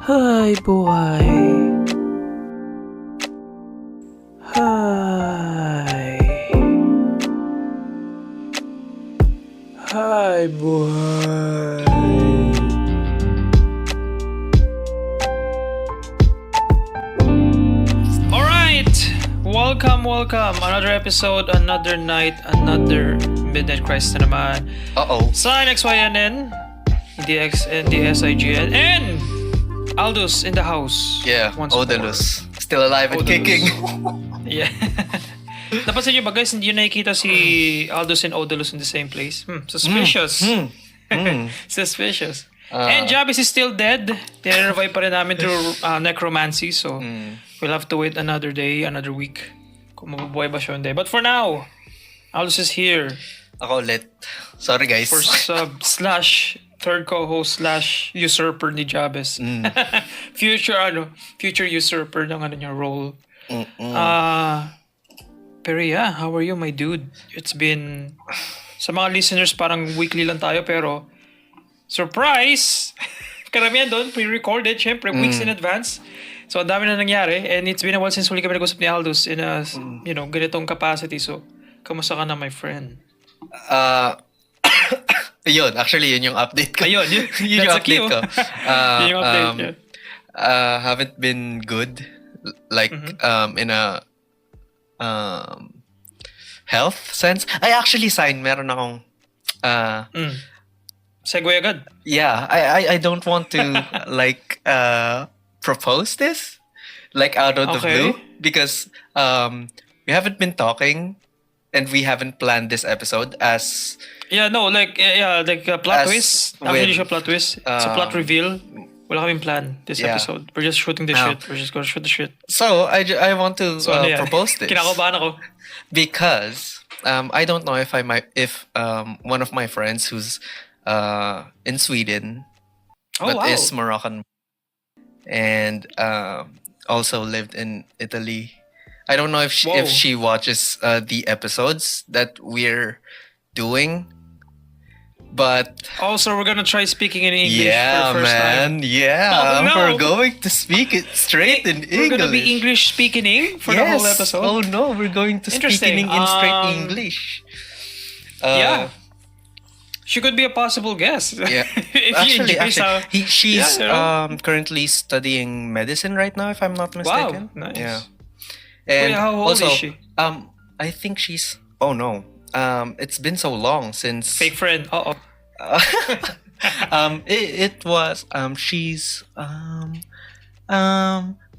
Hi, buhay. Hi. Hi, buhay. Alright! Welcome. Another episode, another night, another Midnyte Crisis na naman. Sign XYNN, DXNDSIGN, and ALDOUS in the house. Yeah, ALDOUS. Still alive and kicking. Yeah. Napansin nyo ba guys, hindi nyo nakikita si ALDOUS and ALDOUS in the same place? Suspicious. Suspicious. And JABEZ is still dead. Tine-revive pa rin namin through necromancy. So, we'll have to wait another day, another week. Kung mabubuhay ba siya hindi. But for now, ALDOUS is here. Ako ulit. Sorry guys. For sub / third co-host / usurper ni JABEZ. Future usurper ng niya role. Pero yeah, how are you, my dude? It's been, sa mga listeners, parang weekly lang tayo, pero surprise! Karamihan doon, pre-recorded, syempre, weeks in advance. So, ang dami na nangyari, and it's been a while since huli kami nag-usap ni ALDOUS in a, ganitong capacity. So, kamusta ka na, my friend? Yun, actually, yun yung update ko. Ayun, yun yung update ko. Yun yung update, haven't been good. Like, in a health sense. I actually signed, meron akong Segue agad. Yeah, I don't want to like propose this like out of the blue because we haven't been talking and we haven't planned this episode as like plot twist. Actually, siya plot twist. It's a plot reveal. Wala kaming plan this episode. We're just shooting the shit. We're just gonna shoot the shit. So I want to propose this. Kinakabahan ako. Because I don't know if one of my friends who's in Sweden is Moroccan and also lived in Italy. I don't know if she watches the episodes that we're doing. But also, we're gonna try speaking in English. Yeah, for the first man. time. Yeah, we're going to speak it straight in English. We're gonna be English speaking for the whole episode. Oh no, we're going to speak in straight English. She could be a possible guest. Yeah, she's currently studying medicine right now, if I'm not mistaken. Wow, nice. Yeah. And how old is she? I think she's. Oh no. It's been so long since fake friend. It was she's 21,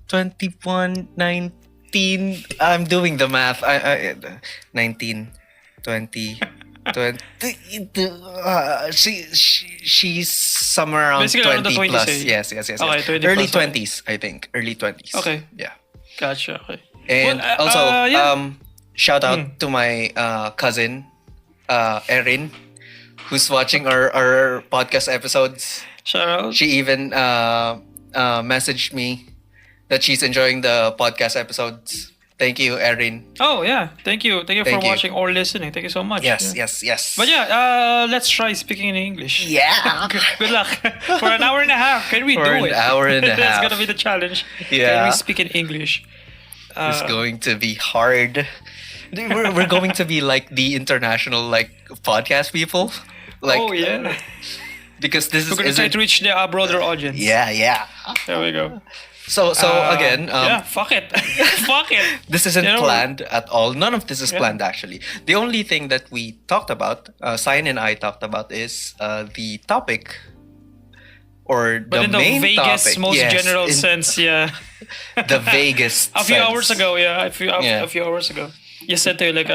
19. I'm doing the math. I 19, 20, 20. She's somewhere around basically 20 20s, plus. Yes. Okay, Early plus, 20s, I think. Early 20s. Okay. Yeah. Gotcha. Okay. And also, shout out to my cousin, Erin, who's watching our podcast episodes. Shout out. She even messaged me that she's enjoying the podcast episodes. Thank you, Erin. Oh yeah, thank you for watching or listening. Thank you so much. Yes. But let's try speaking in English. Yeah. Good luck. For an hour and a half, can we do it? For an hour and a half. That's gonna be the challenge. Yeah. Can we speak in English? It's going to be hard. We're going to be like the international like podcast people. Like, because this we're gonna try to reach the broader audience. Yeah. There we go. So again, fuck it. Fuck it. This isn't planned at all. None of this is planned actually. The only thing that we talked about, Sign and I talked about, is the topic or but the in the main vaguest, topic. most general sense, the vaguest. A few hours ago, a few hours ago, you said to you like,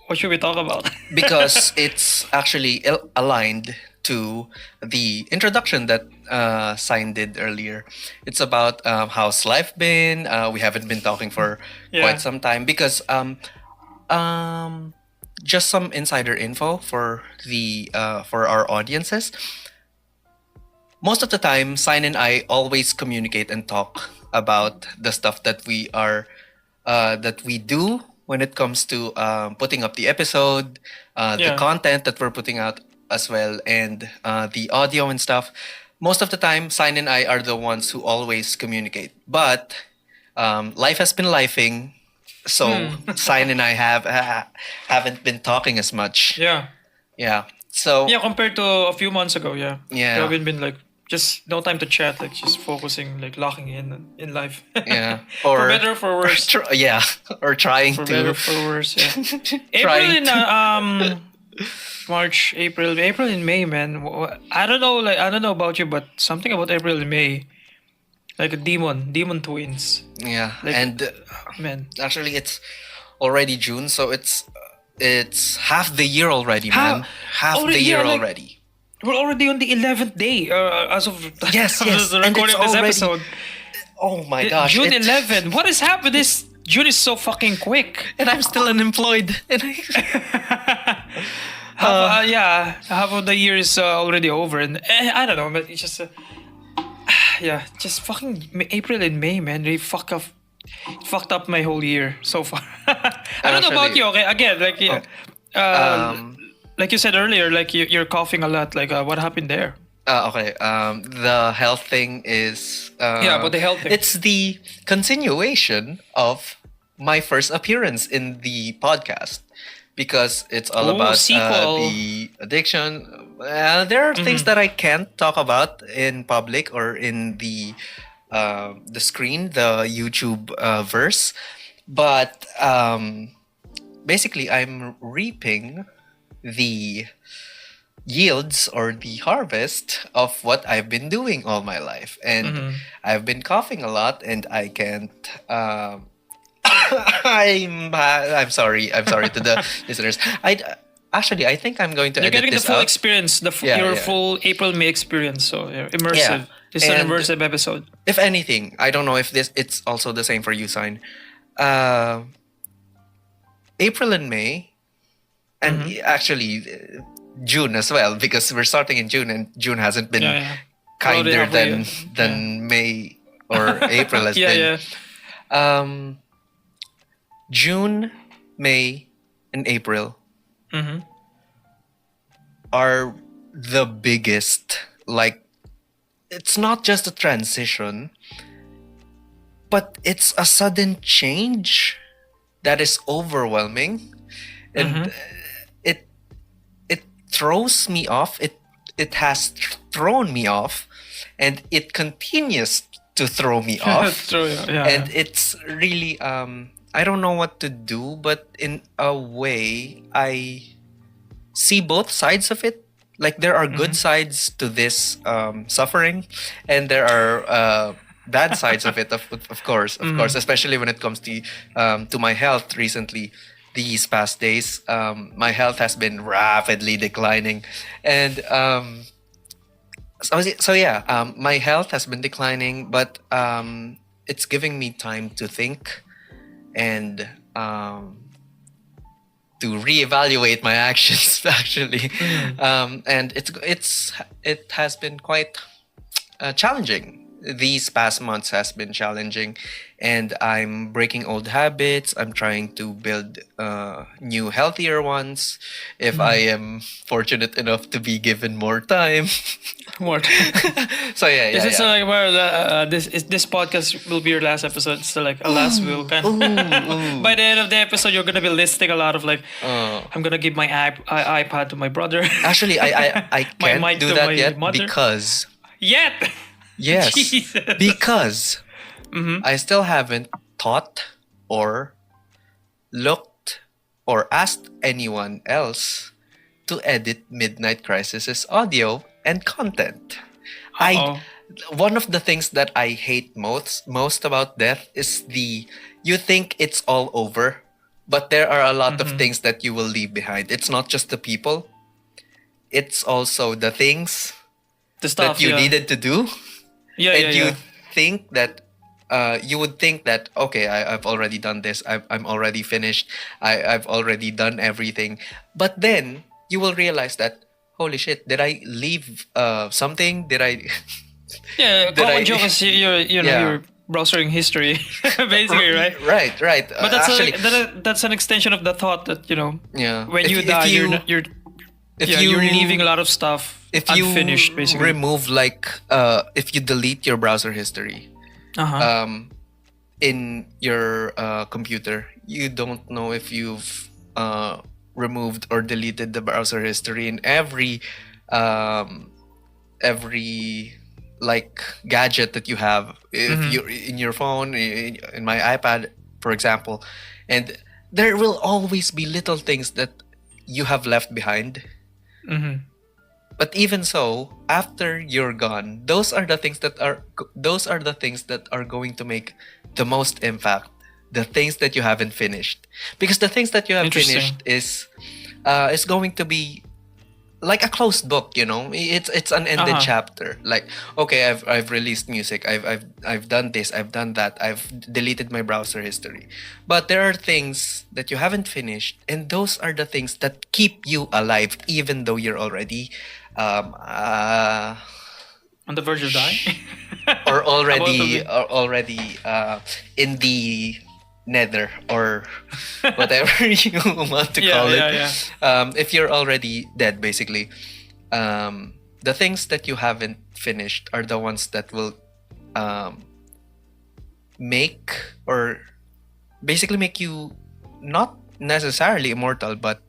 what should we talk about? Because it's actually aligned to the introduction that Sign did earlier. It's about how's life been. We haven't been talking for quite some time because just some insider info for our audiences. Most of the time, Sign and I always communicate and talk about the stuff that we do when it comes to putting up the episode, the content that we're putting out as well, and the audio and stuff. most of the time, Sign and I are the ones who always communicate. But life has been lifing, so Sign and I haven't been talking as much. Yeah. Yeah. So Yeah, compared to a few months ago, yeah. Yeah. We haven't been like just no time to chat, like just focusing, like locking in life. yeah, For better or for worse. yeah, or trying For to better or for worse, yeah. April Trying in March, April, and May, man. I don't know, I don't know about you, but something about April and May, like a demon twins. yeah, Like, and Man, actually it's already June, so it's half the year already, man. Half already- the year yeah, like- already. we're already on the 11th day as of Yes, as yes, the and recording it's of this already- episode. Oh my gosh, June it- 11. What has happened? This June is so fucking quick. and I'm still unemployed. And Half of the year is already over, and I don't know, but it's just just fucking April and May, man. They fucked up my whole year so far. I don't know about Actually- you. Okay, again, like like you said earlier, like you're coughing a lot. Like what happened there? okay. The health thing is. But the health thing. It's the continuation of my first appearance in the podcast because it's all Ooh, about sequel. the addiction. There are things that I can't talk about in public or in the screen, the YouTube verse, but basically, I'm reaping the yields or the harvest of what I've been doing all my life, and I've been coughing a lot, and I can't. I'm sorry. I'm sorry to the listeners. I think I'm going to You're edit getting the this full out. experience, Yeah, your yeah. full April May experience. So immersive. Yeah. This is an And- immersive episode. If anything, I don't know if it's also the same for you, Sign. April and May, and actually June as well, because we're starting in June, and June hasn't been Already kinder halfway, than May or April has been. June, May, and April are the biggest. Like, it's not just a transition, but it's a sudden change that is overwhelming, and it throws me off. It has thrown me off, and it continues to throw me off. And it's really I don't know what to do, but in a way I see both sides of it. Like, there are good sides to this suffering, and there are bad sides of it, of course, especially when it comes to my health recently. These past days, my health has been rapidly declining, and my health has been declining, but it's giving me time to think and to reevaluate my actions, actually. And it has been quite challenging. These past months has been challenging, and I'm breaking old habits. I'm trying to build new, healthier ones. If I am fortunate enough to be given more time. More. So yeah. This is like where this podcast will be your last episode. So like a last will kind of. By the end of the episode, you're gonna be listing a lot of like. I'm gonna give my iPad to my brother. Actually, I can't mic do to that my yet mother. because. Yet. Yes, Jesus. because I still haven't taught or looked or asked anyone else to edit Midnyte Crisis's audio and content. One of the things that I hate most about death is you think it's all over, but there are a lot of things that you will leave behind. It's not just the people, it's also the things The stuff that you needed to do. You think that you would think that, okay, I've already done this. I'm already finished. I've already done everything. But then you will realize that, holy shit, did I leave something? Did I? Yeah, common joke is your browsing history, basically, right? Right. But that's actually, that's an extension of the thought that yeah. when If- you if die, you- If you're leaving a lot of stuff if unfinished, you basically. remove if you delete your browser history in your computer, you don't know if you've removed or deleted the browser history in every like gadget that you have. If you're in your phone, in my iPad, for example, and there will always be little things that you have left behind. But even so, after you're gone, those are the things that are going to make the most impact. The things that you haven't finished, because the things that you have finished is going to be like a closed book. It's an ended chapter. Like, okay, I've released music. I've done this. I've done that. I've deleted my browser history. But there are things that you haven't finished, and those are the things that keep you alive, even though you're already on the verge of dying, or already in the nether, or whatever you want to call it. If you're already dead, basically, the things that you haven't finished are the ones that will make you not necessarily immortal, but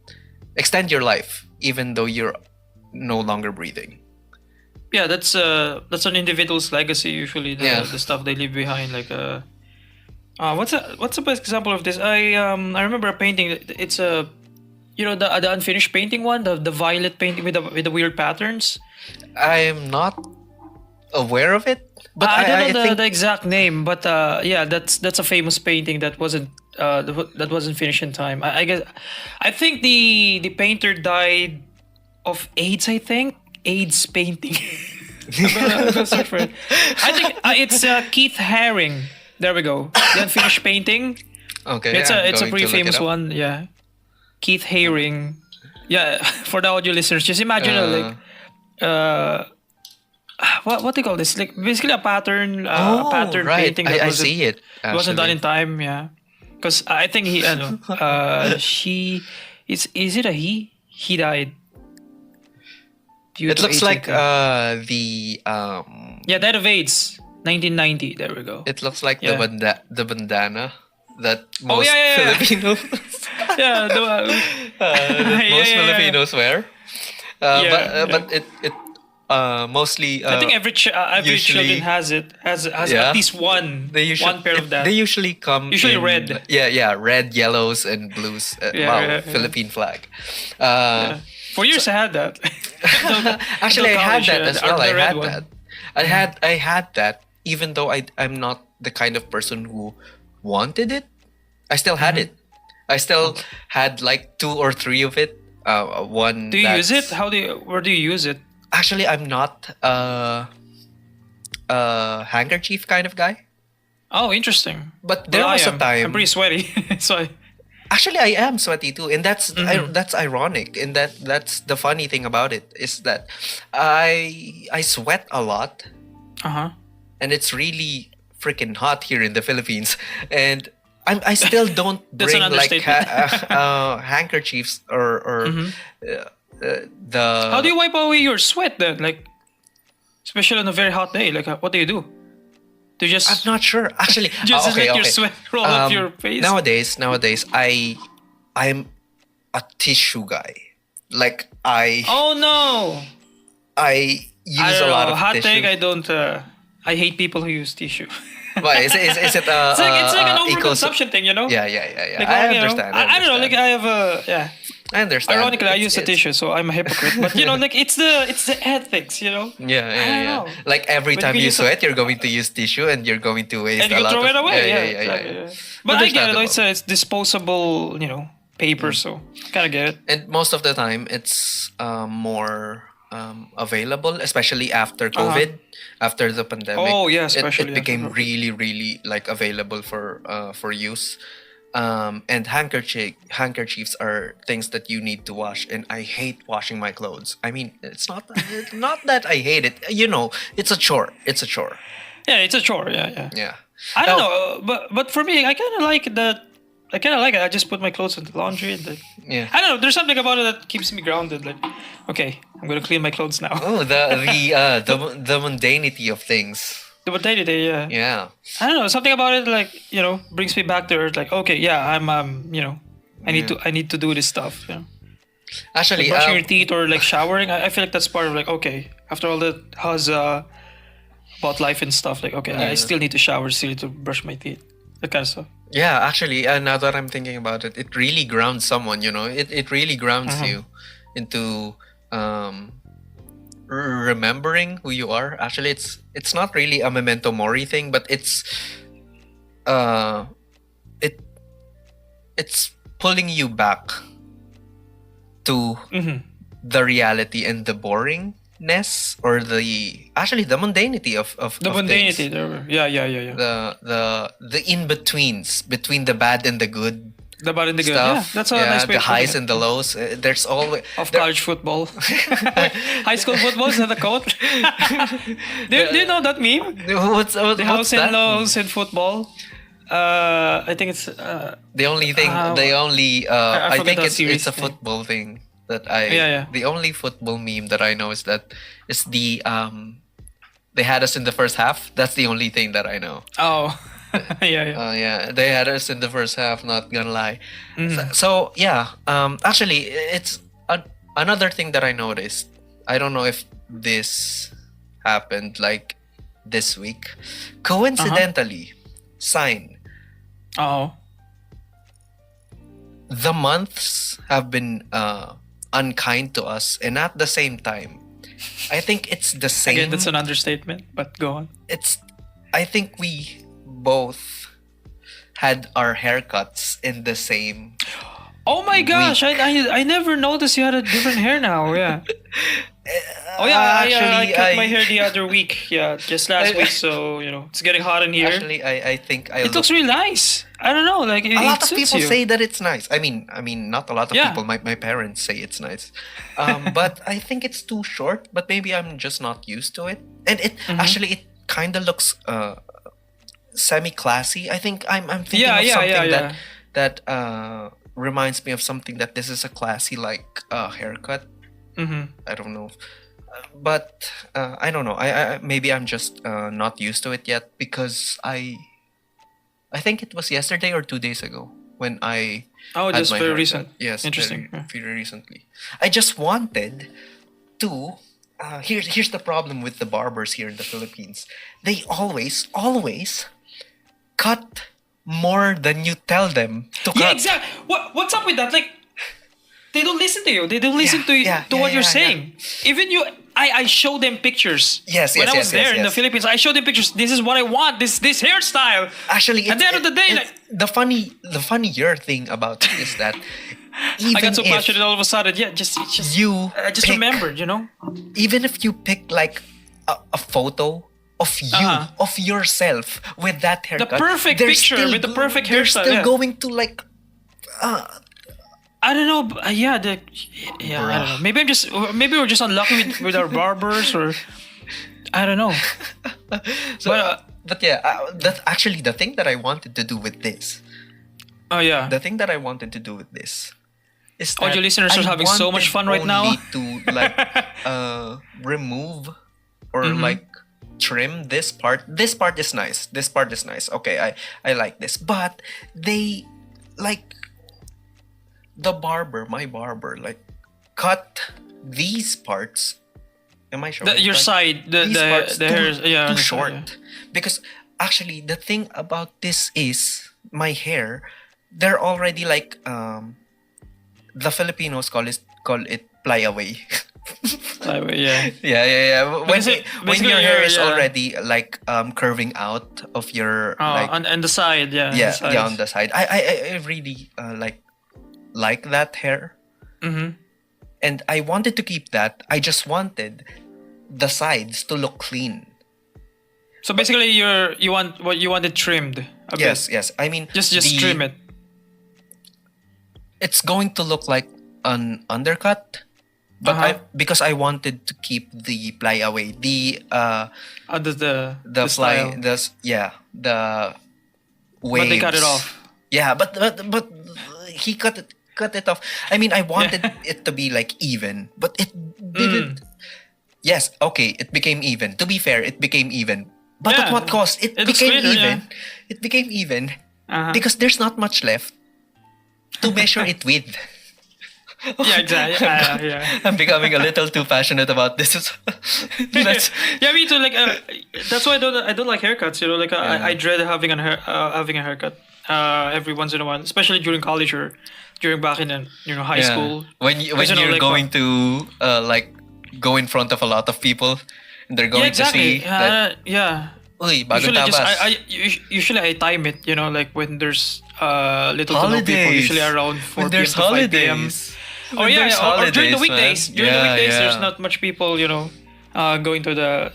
extend your life, even though you're no longer breathing. Yeah, that's an individual's legacy usually. The stuff they leave behind, like what's the best example of this? I remember a painting. It's the unfinished painting one, the violet painting with the weird patterns. I'm not aware of it, but I don't know think the exact name, but that's a famous painting that wasn't finished in time. I think the painter died of AIDS. I think AIDS painting. I'm gonna search for it. I think it's Keith Haring. There we go. The unfinished painting. Okay, it's a pretty famous one. Yeah, Keith Haring. Yeah, for the audio listeners, just imagine what do you call this? Like basically a pattern painting. That I see it. Wasn't done in time. Yeah, because I think she. Is it a he? He died. It looks like died of AIDS, 1990. There we go. It looks like the bandana that most Filipinos most Filipinos wear. But it mostly I think every children has at least one pair of that. They usually come in, red. Red, yellows, and blues. Philippine flag. For years I had that. Actually, I had that as well. I had that, even though I'm not the kind of person who wanted it. I still had it. I still had like 2 or 3 of it. One. Do you use it? Where do you use it? Actually, I'm not a handkerchief kind of guy. Oh, interesting. But there was a time. I'm pretty sweaty, so. Actually, I am sweaty too, and that's ironic. And that's the funny thing about it, is that I sweat a lot. And it's really freaking hot here in the Philippines, and I still don't bring like handkerchiefs or the. How do you wipe away your sweat then? Like, especially on a very hot day, like what do you do? Do you just? I'm not sure. Actually, just let your sweat roll up your face. Nowadays, I'm a tissue guy. Like Oh no! I use a lot of hot tissue. take. I don't. I hate people who use tissue. Why is it? It's like an overconsumption thing, Yeah. Like, I understand. I don't know. Like I have I understand. Ironically, I use a tissue, so I'm a hypocrite. But like it's the ethics, Yeah. Like every time you sweat, you're going to use tissue, and you're going to waste and a lot. And you throw it away. Yeah. But I get it. It's disposable, paper, so kind of get it. And most of the time, it's more available, especially after COVID, after the pandemic. Oh yeah, especially it became really, really like available for use. And handkerchiefs are things that you need to wash, and I hate washing my clothes. I mean, it's not that I hate it. It's a chore. Yeah, it's a chore. Yeah. Yeah. I don't know, but for me, I kind of like that. I kind of like it. I just put my clothes in the laundry and like, Yeah. I don't know. There's something about it that keeps me grounded. Like, okay, I'm gonna clean my clothes now. Oh, the mundanity of things. The potato, yeah. Yeah. I don't know. Something about it, like brings me back to earth. Like, okay, yeah, I'm I need to do this stuff. You know, Actually, like brushing your teeth or like showering. I feel like that's part of like, okay, after all that has about life and stuff. Like, okay, I still need to shower, still need to brush my teeth, that kind of stuff. yeah, actually, now that I'm thinking about it, it really grounds someone. It really grounds you into remembering who you are. Actually, it's not really a memento mori thing, but it's it's pulling you back to the reality and the boringness or the mundanity of The of mundanity, things. yeah. The in-betweens between the bad and the good The bad and the good. Yeah, stuff. that's a nice way the of highs putting and the lows. There's always of college football. High school football, is that a quote? do you know that meme? The highs and lows in football. I think it's The only thing, I forgot think that it's series a name. football thing that the only football meme that I know is the they had us in the first half. That's the only thing that I know. oh yeah. Yeah, they had us in the first half. Not gonna lie. Mm-hmm. So yeah, actually, it's another thing that I noticed. I don't know if this happened like this week. Coincidentally, sign Oh. the months have been unkind to us, and at the same time, I think it's the same. Again, that's an understatement, but go on. I think we both had our haircuts in the same. Oh my gosh, I never noticed you had a different hair now. Yeah. Oh yeah, I cut my hair the other week. Yeah, just last week. So it's getting hot in here. Actually, I think It looks really nice. I don't know, like a lot of suits people you. say that it's nice. I mean, not a lot of Yeah. people. My parents say it's nice, but I think it's too short. But maybe I'm just not used to it. And it actually it kind of looks semi-classy. I think I'm thinking of something that reminds me of something that this is a classy like haircut. I don't know, but I don't know. I maybe I'm just not used to it yet because I think it was yesterday or 2 days ago when I had just my very haircut. recent. Yes, Interesting. very recently. I just wanted to. Here's the problem with the barbers here in the Philippines. They always cut more than you tell them to cut. Yeah, exactly. What's up with that? Like, they don't listen to you. They don't listen to what you're saying. Even you, I show them pictures. When I was there in the Philippines, I showed them pictures. This is what I want. This hairstyle. Actually, at the end of the day, like, the funnier thing about it is that even I got so if passionate all of a sudden. Yeah, I just remembered. even if you pick like a photo of you of yourself with that haircut, The perfect they're picture still with the perfect they're hairstyle. still Yeah. going to like I don't know. I don't know. Maybe we're just unlucky with our barbers, or I don't know. but yeah, that's actually the thing that I wanted to do with this. Oh yeah. The thing that I wanted to do with this is that Audio listeners are I having so much fun right now. wanted only to like remove or like trim this part. This part is nice. This part is nice. Okay, I like this. But they like my barber, like cut these parts. Am I showing? Your side, these parts the hairs, too short. Because actually, the thing about this is my hair. They're already like the Filipinos call it ply-away. Yeah. Yeah. When Basically, your hair is yeah. already like curving out of your like on the side, yeah. on the side. I really like that hair. And I wanted to keep that. I just wanted the sides to look clean. So basically, you wanted trimmed. A bit. Yes. I mean, Just trim it. It's going to look like an undercut, but because I wanted to keep the ply away, the The fly, style. the waves. But they cut it off. Yeah, but he cut it off. I mean, I wanted it to be like even, but it didn't. Yes, okay, it became even. To be fair, it became even. But at what cost? It became cleaner, even. It became even because there's not much left to measure it with. Yeah, exactly. Yeah. I'm becoming a little too passionate about this. Yeah, me too. Like, that's why I don't like haircuts. You know, like I dread having having a haircut every once in a while, especially during college or during back in high school. When you're like, going to like go in front of a lot of people, and they're going to see that. Uy, bagong tabas. Usually I time it. You know, like when there's little to no people. Usually around 4 p.m. to 5 p.m. Oh yeah, or during the weekdays. During the weekdays, there's not much people, going to the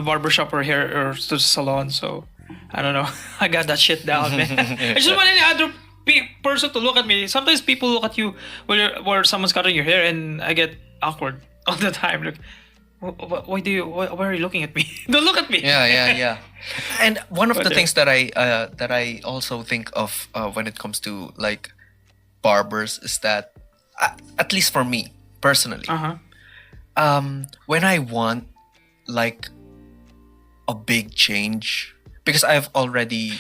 barbershop or hair or to the salon. So I don't know. I got that shit down, man. I just want any other person to look at me. Sometimes people look at you where someone's cutting your hair, and I get awkward all the time. Like, why are you looking at me? Don't look at me. Yeah. And one of the things that I also think of when it comes to like barbers is that. At least for me personally, when I want like a big change, because I've already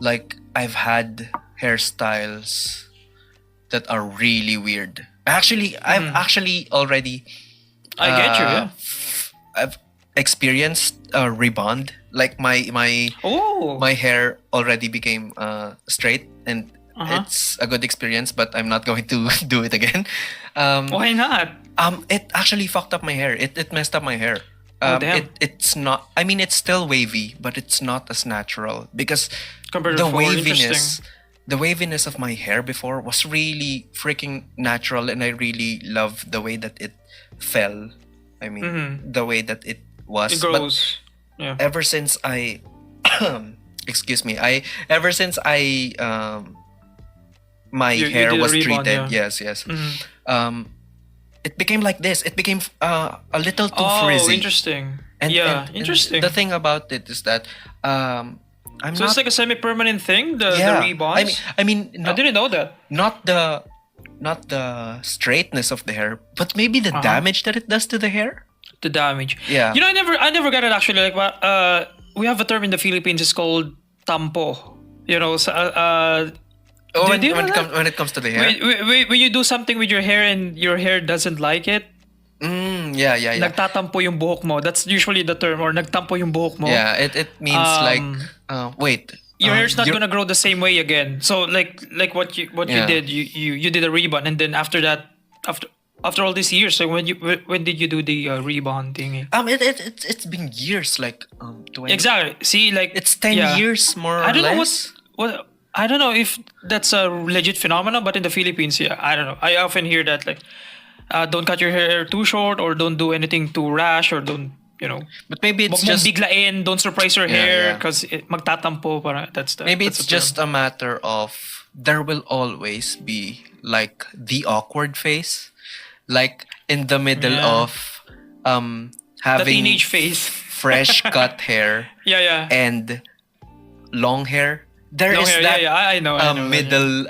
like I've had hairstyles that are really weird. Actually, I've actually already I get you. Yeah. I've experienced a rebond. Like my hair already became straight, and it's a good experience, but I'm not going to do it again. Why not? It actually fucked up my hair. It messed up my hair. Damn. It's not. I mean, it's still wavy, but it's not as natural because Compared to the before, waviness of my hair before was really freaking natural, and I really loved the way that it fell. I mean, the way that it was. It grows. But ever since I, excuse me, ever since I my hair was rebond, treated. Yes. It became like this. It became a little too frizzy. Oh, interesting. And interesting. And the thing about it is that it's like a semi-permanent thing. The rebonds. I mean, I didn't know that. Not the straightness of the hair, but maybe the damage that it does to the hair. The damage. Yeah. I never got it actually. Like, we have a term in the Philippines. It's called tampo. When it comes to the hair, when you do something with your hair and your hair doesn't like it, yeah. Nagtatampo yung buhok mo. That's usually the term, or nagtampo yung buhok mo. Yeah, it means wait. Your hair's not gonna grow the same way again. So like what you did, you did a rebond, and then after that, after all these years, so when did you do the rebond thingy? It's been years, like 20. Exactly. See, like it's 10 years more or less. I don't know if that's a legit phenomenon, but in the Philippines, I don't know. I often hear that, like, don't cut your hair too short, or don't do anything too rash, or don't, But maybe it's just just biglain, don't surprise your hair because magtatampo. Maybe it's just a matter of there will always be like the awkward phase, like in the middle of having the teenage phase, fresh cut hair, and long hair. There is that I know, middle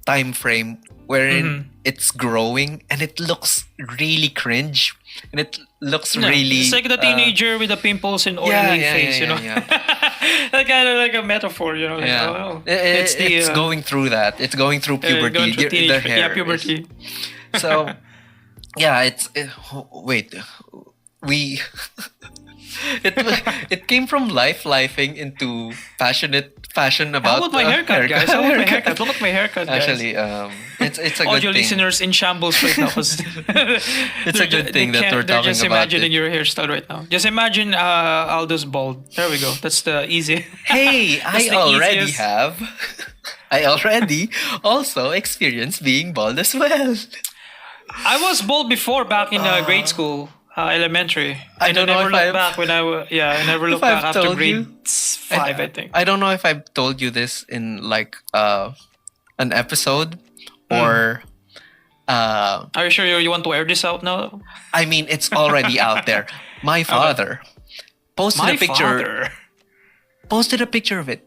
time frame wherein it's growing and it looks really cringe, and it looks really. It's like the teenager with the pimples and oily face, That kind of like a metaphor, It's going through that. It's going through puberty. The hair. Puberty. So, wait. We. It came from lifing into passion about. How about my haircut, guys? How about my haircut? Look at my haircut, guys. Actually, it's a all good your thing. listeners in shambles right now. It's a good thing that we're talking about. They're just imagining your hairstyle right now. Just imagine Aldo's bald. There we go. That's the easy. Hey, I already also experienced being bald as well. I was bald before back in grade school. Elementary. I never looked back after grade 5, I think. I don't know if I've told you this in like an episode or. Are you sure you want to air this out now? I mean, it's already out there. My father posted a picture of it.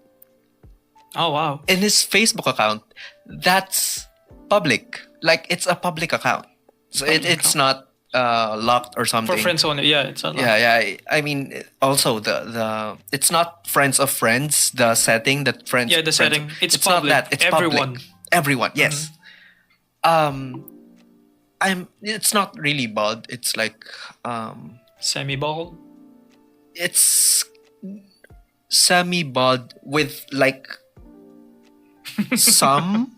Oh, wow. In his Facebook account, that's public. Like, it's a public account. So it's not locked or something. For friends only. Yeah, it's not. Yeah. I mean, also the it's not friends of friends. The setting that friends. Yeah, the friends, setting. It's not public. that. It's Everyone. public. Everyone. Yes. It's not really bald. It's like Semi-bald. it's semi-bald with like some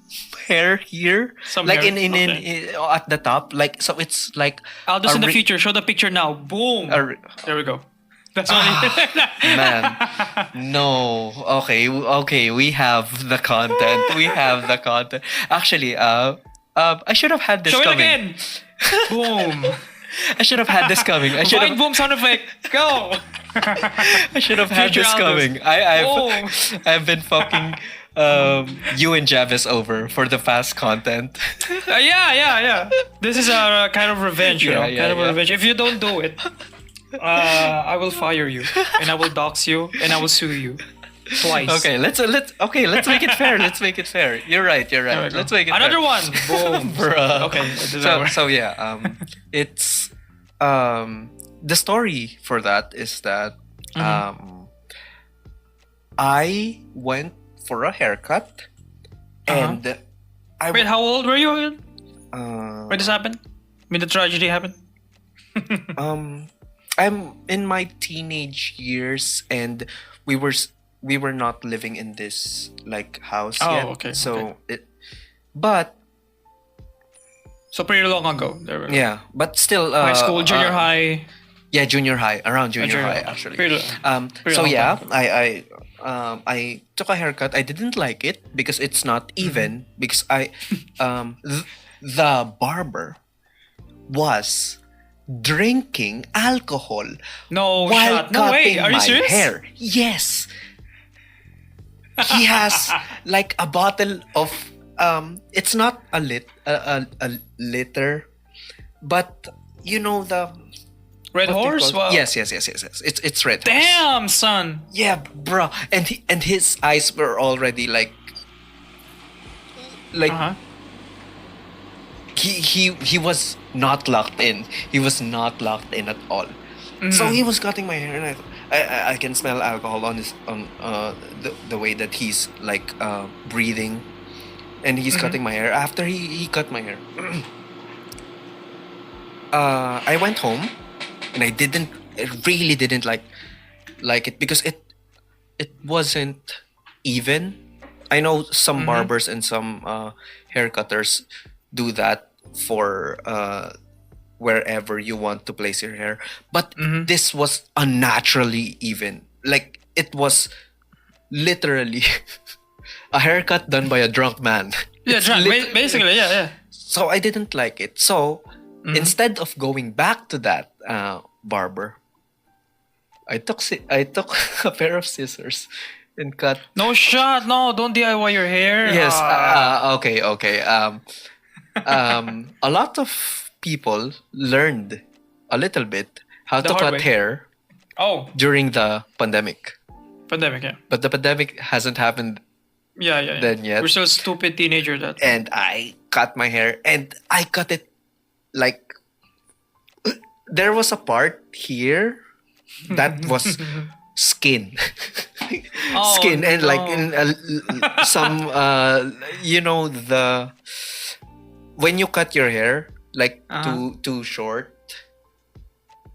hair here, Some like hair, in at the top, like, so it's like Aldous in the re- future. Show the picture now. Boom. There we go. That's what man. No. Okay, we have the content. Actually, I should have had this Show it coming. again. Boom. I should have had this coming. Vine boom sound effect. Go. I should have had Future this Aldous. coming. I've been fucking you and JABEZ over for the past content. Yeah. This is a kind of revenge, you know? Kind of a revenge. If you don't do it, I will fire you, and I will dox you, and I will sue you twice. Okay, let's make it fair. Let's make it fair. You're right. Let's make it Another fair. one. Boom. Bruh. Okay. It's the story for that is that I went for a haircut and Wait, how old were you again? uh, When this happened? When the tragedy happened? I'm in my teenage years and we were not living in this like house yet. Okay. So okay. So pretty long ago. There we go. yeah, but still High school, junior high. Yeah, junior high, around junior high actually. Pretty So long yeah, time. I took a haircut. I didn't like it because it's not even because the barber was drinking alcohol No while shot. No way. cutting Are you my serious? hair. Yes. He has like a bottle of it's not a liter, but you know the Red what they horse? call- Wow. Yes. It's red horse. Damn, son. Yeah, bro. And his eyes were already like Uh-huh. he was not locked in. He was not locked in at all. So he was cutting my hair, and I can smell alcohol on the way that he's like breathing, and he's cutting my hair. After he cut my hair, I went home, and I really didn't like it because it wasn't even. I know some barbers and some hair cutters do that for wherever you want to place your hair, but this was unnaturally even. Like it was literally a haircut done by a drunk man. Yeah, It's drunk. Basically, yeah. So I didn't like it. So instead of going back to that barber, I took a pair of scissors and cut. No shot. No, don't DIY your hair. Yes. Okay. A lot of people learned a little bit how The to hard cut way. hair Oh, during the pandemic, pandemic, yeah. but the pandemic hasn't happened Yeah. then yet. We're still stupid teenager that. And I cut my hair, and I cut it like there was a part here that was skin. Oh, Skin and like no. in some the when you cut your hair like too short.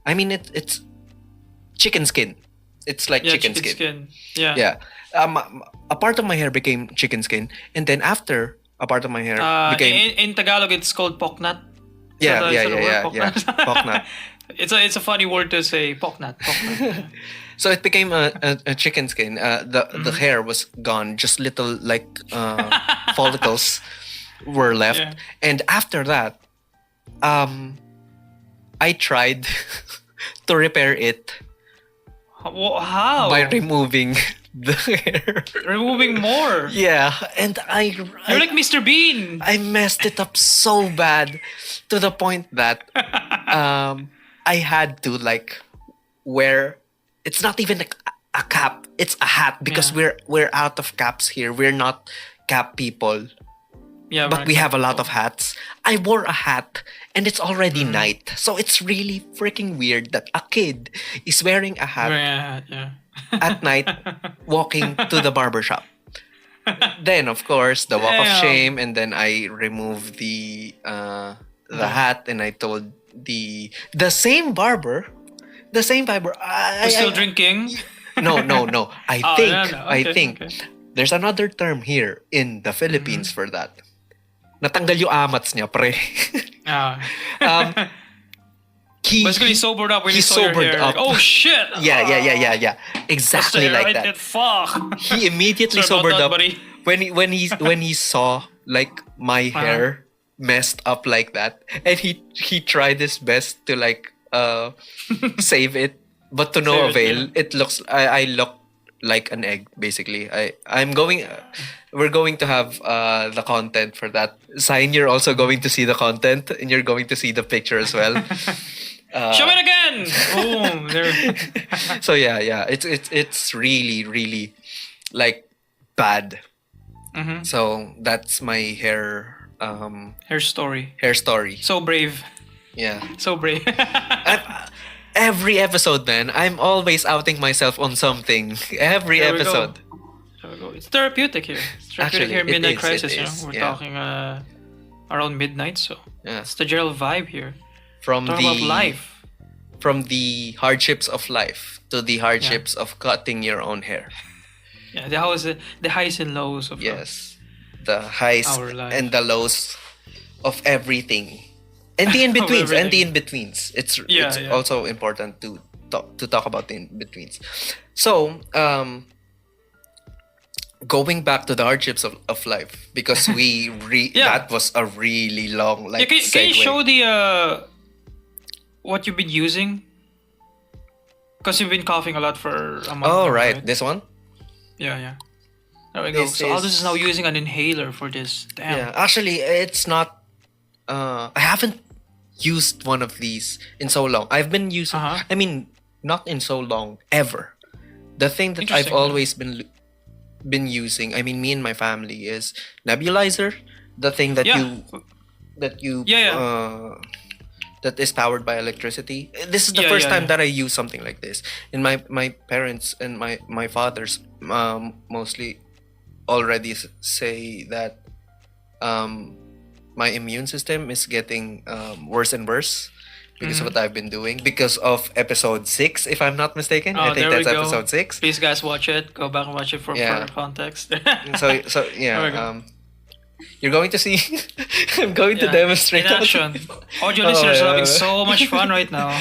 I mean it's chicken skin. It's like chicken skin. Yeah. Yeah. A part of my hair became chicken skin, and then after a part of my hair became in Tagalog, it's called poknat. yeah. Poknat. Poknat. It's a funny word to say, poknat. So it became a chicken skin. The hair was gone. Just little like follicles were left. Yeah. And after that, I tried to repair it How? by removing the hair. Removing more. Yeah, and You're like Mr. Bean. I messed it up so bad to the point that I had to like wear. It's not even like a cap. It's a hat because we're out of caps here. We're not cap people. Yeah, but we have a lot of hats. I wore a hat and it's already night. So it's really freaking weird that a kid is wearing a hat at night walking to the barbershop. Then, of course, the walk of shame, and then I removed the hat, and I told the same barber. You're still drinking? No. I think there's another term here in the Philippines for that. Natanggal yung amats niya, pre. Basically sobered up when he saw your hair. Like, oh shit! Yeah. Exactly like that. Fuck. He immediately sobered up when he saw like my hair messed up like that, and he tried his best to like save it, but to no avail. It looks I look like an egg basically. We're going to have the content for that. Sign, you're also going to see the content, and you're going to see the picture as well. Show it again. Boom. There. So yeah, it's really like bad. Mm-hmm. So that's my hair story. Hair story. So brave. Yeah. So brave. Every episode, man, I'm always outing myself on something. Every episode. There we go. It's therapeutic here. It's therapeutic here, Midnight Crisis. We're talking around midnight, so it's the general vibe here. Talk about life. From the hardships of life to the hardships of cutting your own hair. Yeah, the highs and lows of the highs and the lows of everything. And the in-betweens. It's also important to talk about the in-betweens. So, going back to the hardships of life, because that was a really long can you show the what you've been using? Because you've been coughing a lot for a month. Oh, right. This one? Yeah. There we go. So Aldous is now using an inhaler for this. Damn. Yeah, actually, it's not... I haven't used one of these in so long. I've been using... I mean, not in so long, ever. The thing that I've always been using, I mean, me and my family, is nebulizer. The thing that that is powered by electricity. This is the first time that I use something like this. And my parents and my fathers mostly already say that my immune system is getting worse and worse because of what I've been doing. Because of episode 6, if I'm not mistaken. I think that's episode 6. Please, guys, watch it. Go back and watch it for context. so you're going to see. I'm going to demonstrate. In action. Audio listeners are having so much fun right now.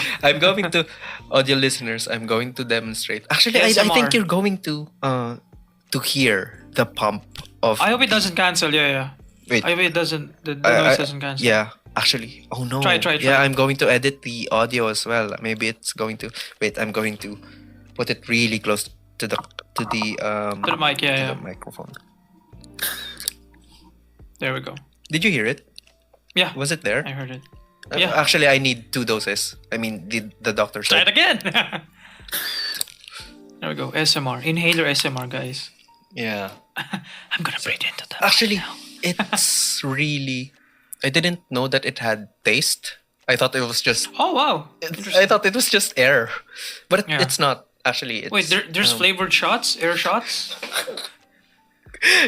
Audio listeners, I'm going to demonstrate. Actually, I think you're going to hear the pump of... I hope it doesn't cancel. Yeah. Wait. I hope it doesn't... The noise doesn't cancel. Yeah. Actually, oh no. Try. Yeah, I'm going to edit the audio as well. Maybe it's going to... Wait, I'm going to put it really close to the mic, the microphone. There we go. Did you hear it? Yeah. Was it there? I heard it. Actually, I need 2 doses. I mean, the doctor said. Try it again! There we go. SMR. Inhaler SMR, guys. Yeah. I'm gonna breathe into that. Actually, it's really... I didn't know that it had taste. I thought it was just... Oh, wow. I thought it was just air. But it's not. Actually, it's... Wait, there's flavored shots? Air shots?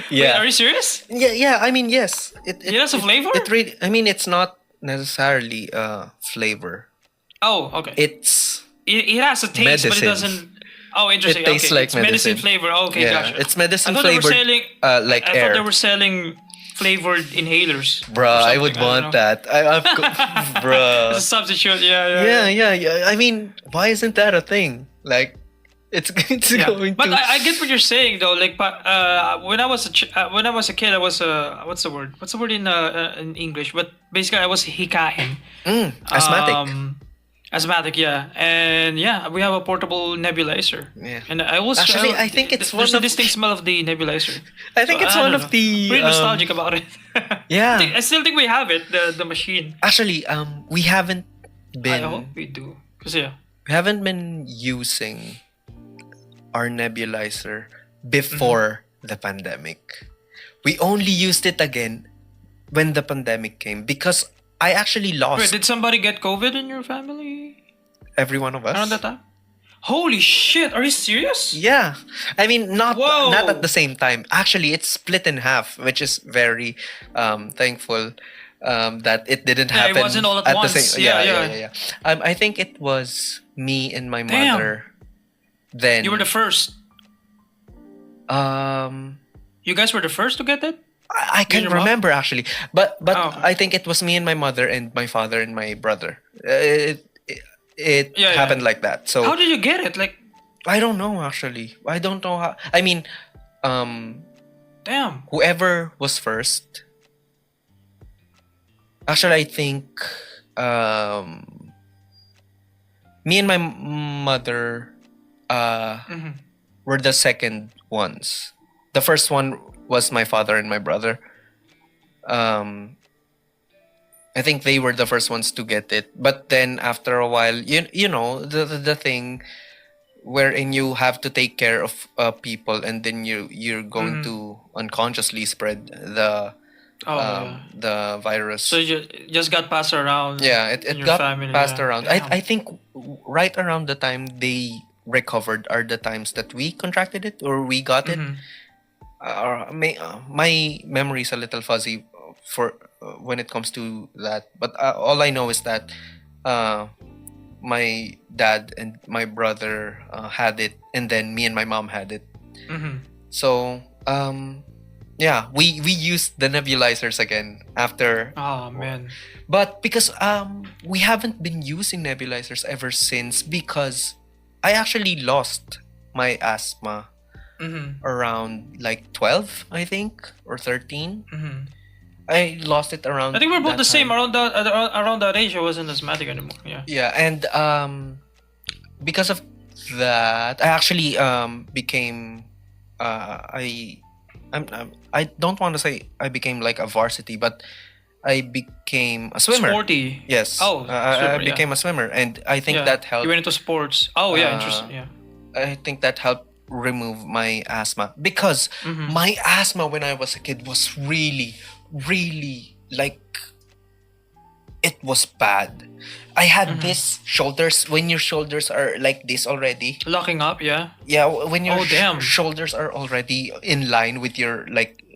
Yeah. Wait, are you serious? Yeah. I mean, yes. It has a flavor? It really... I mean, it's not necessarily flavor. Oh, okay. It has a taste, medicine. But it doesn't... Oh, interesting. It tastes like it's medicine flavor. Oh, okay, gotcha. It's medicine flavored like air. I thought they were selling flavored inhalers. Bruh, I would want that. Bruh. It's a substitute, yeah. I mean, why isn't that a thing? Like, it's going to... But I get what you're saying, though. Like, when I was a kid, I was what's the word? What's the word in English? But basically, I was hikain. Asthmatic. Asthmatic, yeah. And we have a portable nebulizer. Yeah. And I was... Actually, I think it's there's a distinct smell of the nebulizer. I think it's one of the... Pretty nostalgic about it. Yeah. I still think we have it, the machine. Actually, we haven't been... I hope we do. Because, we haven't been using our nebulizer before the pandemic. We only used it again when the pandemic came because I actually lost. Wait, did somebody get COVID in your family Every one of us. around that time? Holy shit! Are you serious? Yeah. I mean, not Whoa. at the same time. Actually, it's split in half, which is very thankful that it didn't happen it wasn't all at once. the same. Yeah. I think it was me and my Damn. mother. Then You were the first. You guys were the first to get it? I can't your mom? remember actually, but Oh. I think it was me and my mother and my father and my brother. It Yeah, happened like that. So How did you get it? Like, I don't know actually. I don't know how. I mean, damn. whoever was first. Actually, I think me and my mother were the second ones. The first one was my father and my brother. I think they were the first ones to get it. But then after a while, you know, the thing wherein you have to take care of people and then you're going to unconsciously spread the the virus. So you just got passed around. Yeah, in it your got family, passed yeah. around. Damn. I think right around the time they recovered are the times that we contracted it or we got it. My memory is a little fuzzy for when it comes to that, but all I know is that my dad and my brother had it, and then me and my mom had it. So yeah, we used the nebulizers again after. Oh man. But because we haven't been using nebulizers ever since, because I actually lost my asthma around like 12, I think, or 13. I lost it around. I think we're both that the same. time. Around that age, I wasn't asthmatic anymore. Yeah. Yeah, and because of that, I actually became I don't want to say I became like a varsity, but I became a swimmer. Sporty. Yes. Oh, I swimmer, became a swimmer, and I think Yeah. that helped. You went into sports. Oh yeah, interesting. Yeah. I think that helped remove my asthma because my asthma when I was a kid was really, really like it was bad. I had this shoulders when your shoulders are like this already. Locking up. Yeah. Yeah, when your Oh, damn. shoulders are already in line with your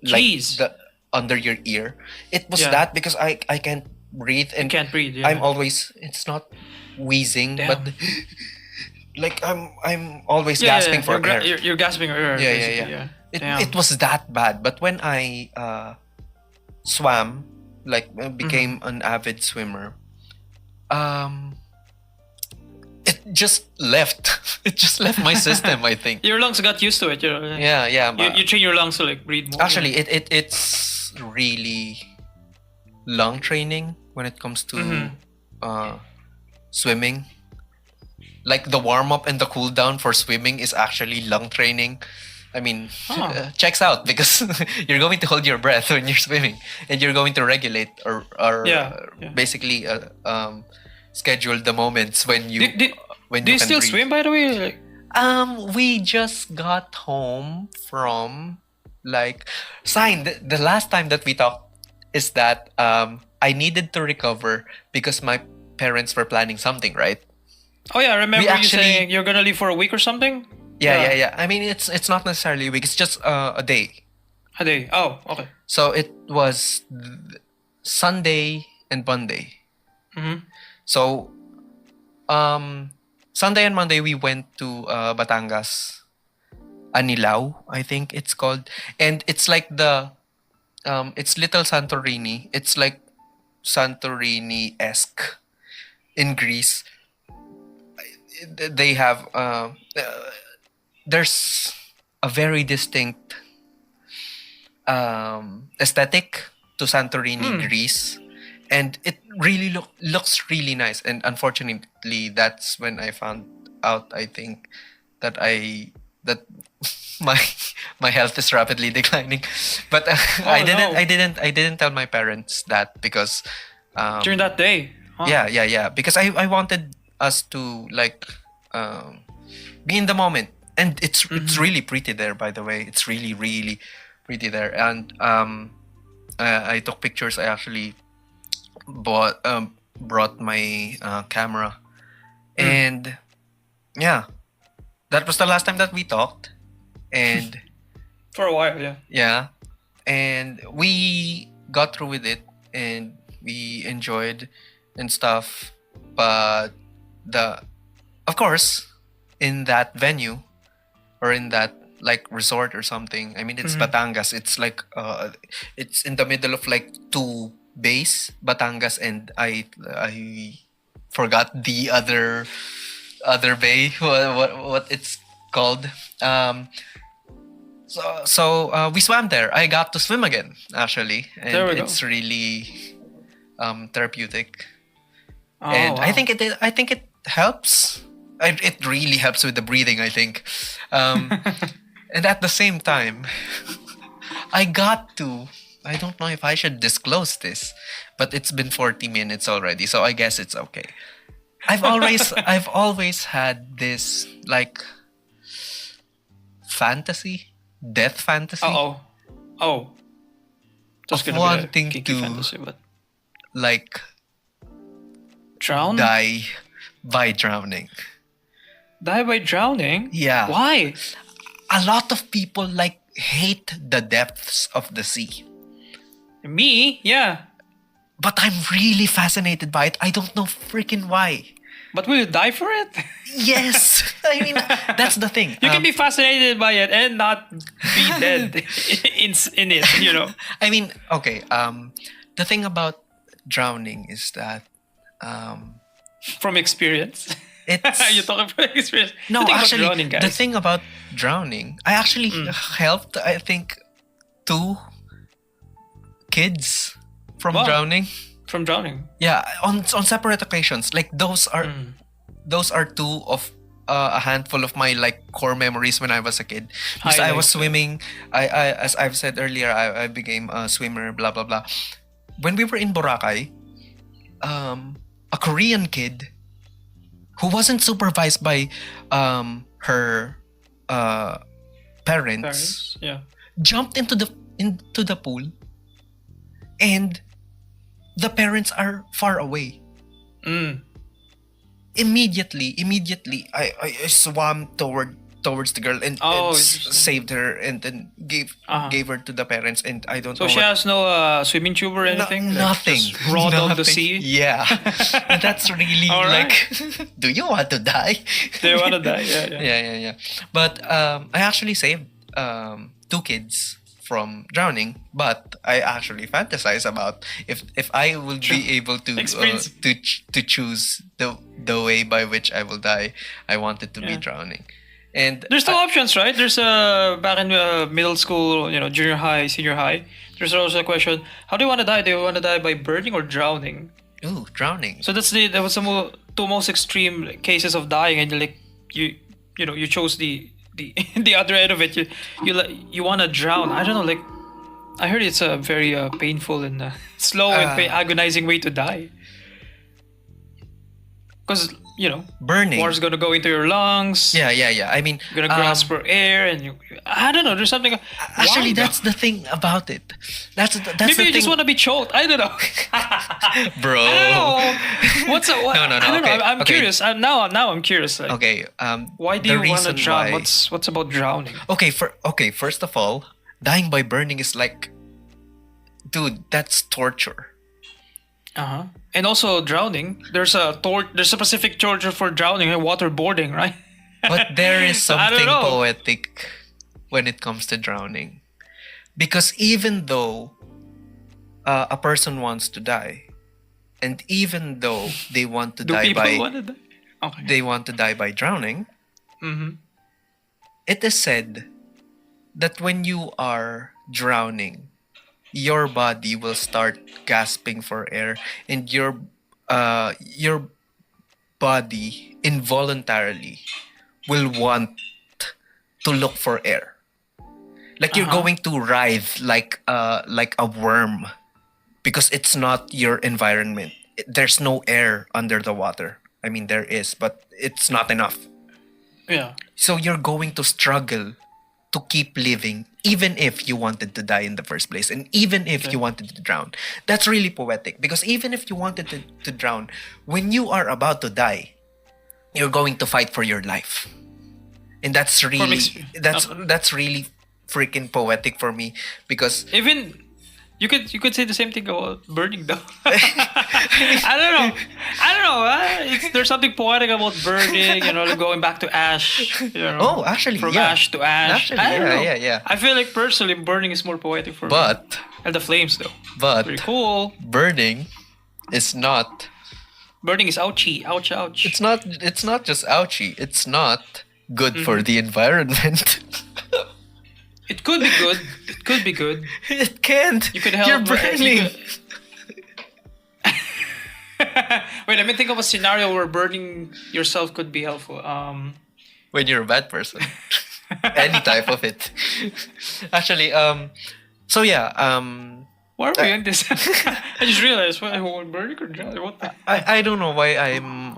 Jeez. the under your ear. It was Yeah. that because I can't breathe and Can't breathe. Yeah. I'm always it's not wheezing Damn. but like I'm always Yeah, gasping for air. You're gasping for air. Yeah, basically, yeah. Damn. It was that bad. But when I swam, like became an avid swimmer, it just left. It just left my system, I think. Your lungs got used to it. You know? Yeah. You train your lungs to like breathe more. Actually, it's really lung training when it comes to swimming. Like the warm up and the cool down for swimming is actually lung training. I mean, checks out because you're going to hold your breath when you're swimming, and you're going to regulate or basically schedule the moments when you when do you can still breathe. swim, by the way? Like, We just got home from the last time that we talked is that I needed to recover because my parents were planning something, right? oh yeah, I remember We you actually- saying you're gonna leave for a week or something. Yeah. I mean, it's not necessarily a week. It's just a day. A day. Oh, okay. So it was Sunday and Monday. So Sunday and Monday we went to Batangas, Anilao, I think it's called, and it's like it's little Santorini. It's like Santorini-esque in Greece. They have there's a very distinct aesthetic to Santorini, Greece, and it really looks really nice. And unfortunately, that's when I found out. I think that my health is rapidly declining, but I didn't tell my parents that because During that day. Huh? yeah because I wanted us to be in the moment and it's really pretty there, by the way. It's really, really pretty there. And I took pictures. I actually brought my camera, and yeah, that was the last time that we talked, and For a while, yeah. yeah, and we got through with it, and we enjoyed and stuff. But of course, in that venue or in that like resort or something. I mean, it's Batangas. It's like it's in the middle of like two bays, Batangas, and I forgot the other bay. What it's called. So we swam there. I got to swim again, actually, and There we go. it's really therapeutic. Oh, And wow. I think it helps. It really helps with the breathing, I think. And at the same time, I don't know if I should disclose this, but it's been 40 minutes already, so I guess it's okay. I've always had this like death fantasy Oh. Just of gonna be a wanting kinky to fantasy, but like drown? die by drowning. Die by drowning? Yeah. Why? A lot of people like hate the depths of the sea. Me? Yeah. But I'm really fascinated by it. I don't know freaking why. But will you die for it? Yes. I mean, that's the thing. You can be fascinated by it and not be dead in it, you know. I mean, okay. The thing about drowning is that From experience. it's You're talking from experience. no, The thing about actually, drowning, guys. the thing about drowning, I actually helped. I think 2 kids from Wow. drowning. From drowning. Yeah, on separate occasions. Like those are 2 of a handful of my like core memories when I was a kid. Because I was Highlights. swimming. I as I've said earlier, I became a swimmer. Blah blah blah. When we were in Boracay, a Korean kid who wasn't supervised by her parents Parents. Yeah. jumped into the pool, and the parents are far away. Mm. Immediately, I swam towards the girl and Oh, saved her, and then gave her to the parents. And I don't So know. she has no swimming tube or anything? Like, Nothing. just raw dog the Nothing. sea? Yeah, and that's really All right. like. Do you want to die? They want to die. Yeah. Yeah. But I actually saved 2 kids from drowning. But I actually fantasize about if I will be able to Experience. to choose the way by which I will die. I want it to be Yeah. drowning. And There's 2 options, right? There's back in middle school, you know, junior high, senior high. There's also a question: how do you want to die? Do you want to die by burning or drowning? ooh, drowning. So that was the 2 most extreme cases of dying, and you chose the the other end of it. You want to drown. I don't know. Like, I heard it's a very painful and slow and agonizing way to die. Because Burning. water's gonna go into your lungs. Yeah. I mean, You're gonna grasp for air, and I don't know. There's something. actually, Why, that's the thing about it. That's maybe the you thing, just want to be choked. I don't know. bro. I don't know. What's what? No, I don't okay, know. I'm okay. curious. Now I'm curious. Like, Okay. why do the you want to reason drown? why- What's about drowning? Okay. First of all, dying by burning is like, dude, that's torture. And also drowning. There's a specific torture for drowning, waterboarding, right? But there is I don't something know. poetic when it comes to drowning, because even though a person wants to die, and even though they want to Do die people by want to die? Okay. they want to die by drowning, it is said that when you are drowning, your body will start gasping for air, and your body involuntarily will want to look for air. Like you're going to writhe like a worm, because it's not your environment. There's no air under the water. I mean, there is, but it's not enough. Yeah. So you're going to struggle to keep living, even if you wanted to die in the first place, and even if you wanted to drown. That's really poetic, because even if you wanted to drown, when you are about to die, you're going to fight for your life. And that's really that's really freaking poetic for me, because Even you could say the same thing about burning though. I don't know. There's something poetic about burning. Like going back to ash. Oh, actually, from yeah. ash to ash. Actually, I don't know. yeah. I feel like personally, burning is more poetic for me. But And the flames though. but Pretty cool. burning is not. Burning is ouchy. Ouch, ouch. It's not just ouchy. It's not good for the environment. It could be good. It could be good. It can't. You could help. You're burning. Wait, let me think of a scenario where burning yourself could be helpful. When you're a bad person. Any type of it. Actually, so yeah, why are we in this? I just realized, burning or drowning? What the? I don't know why I'm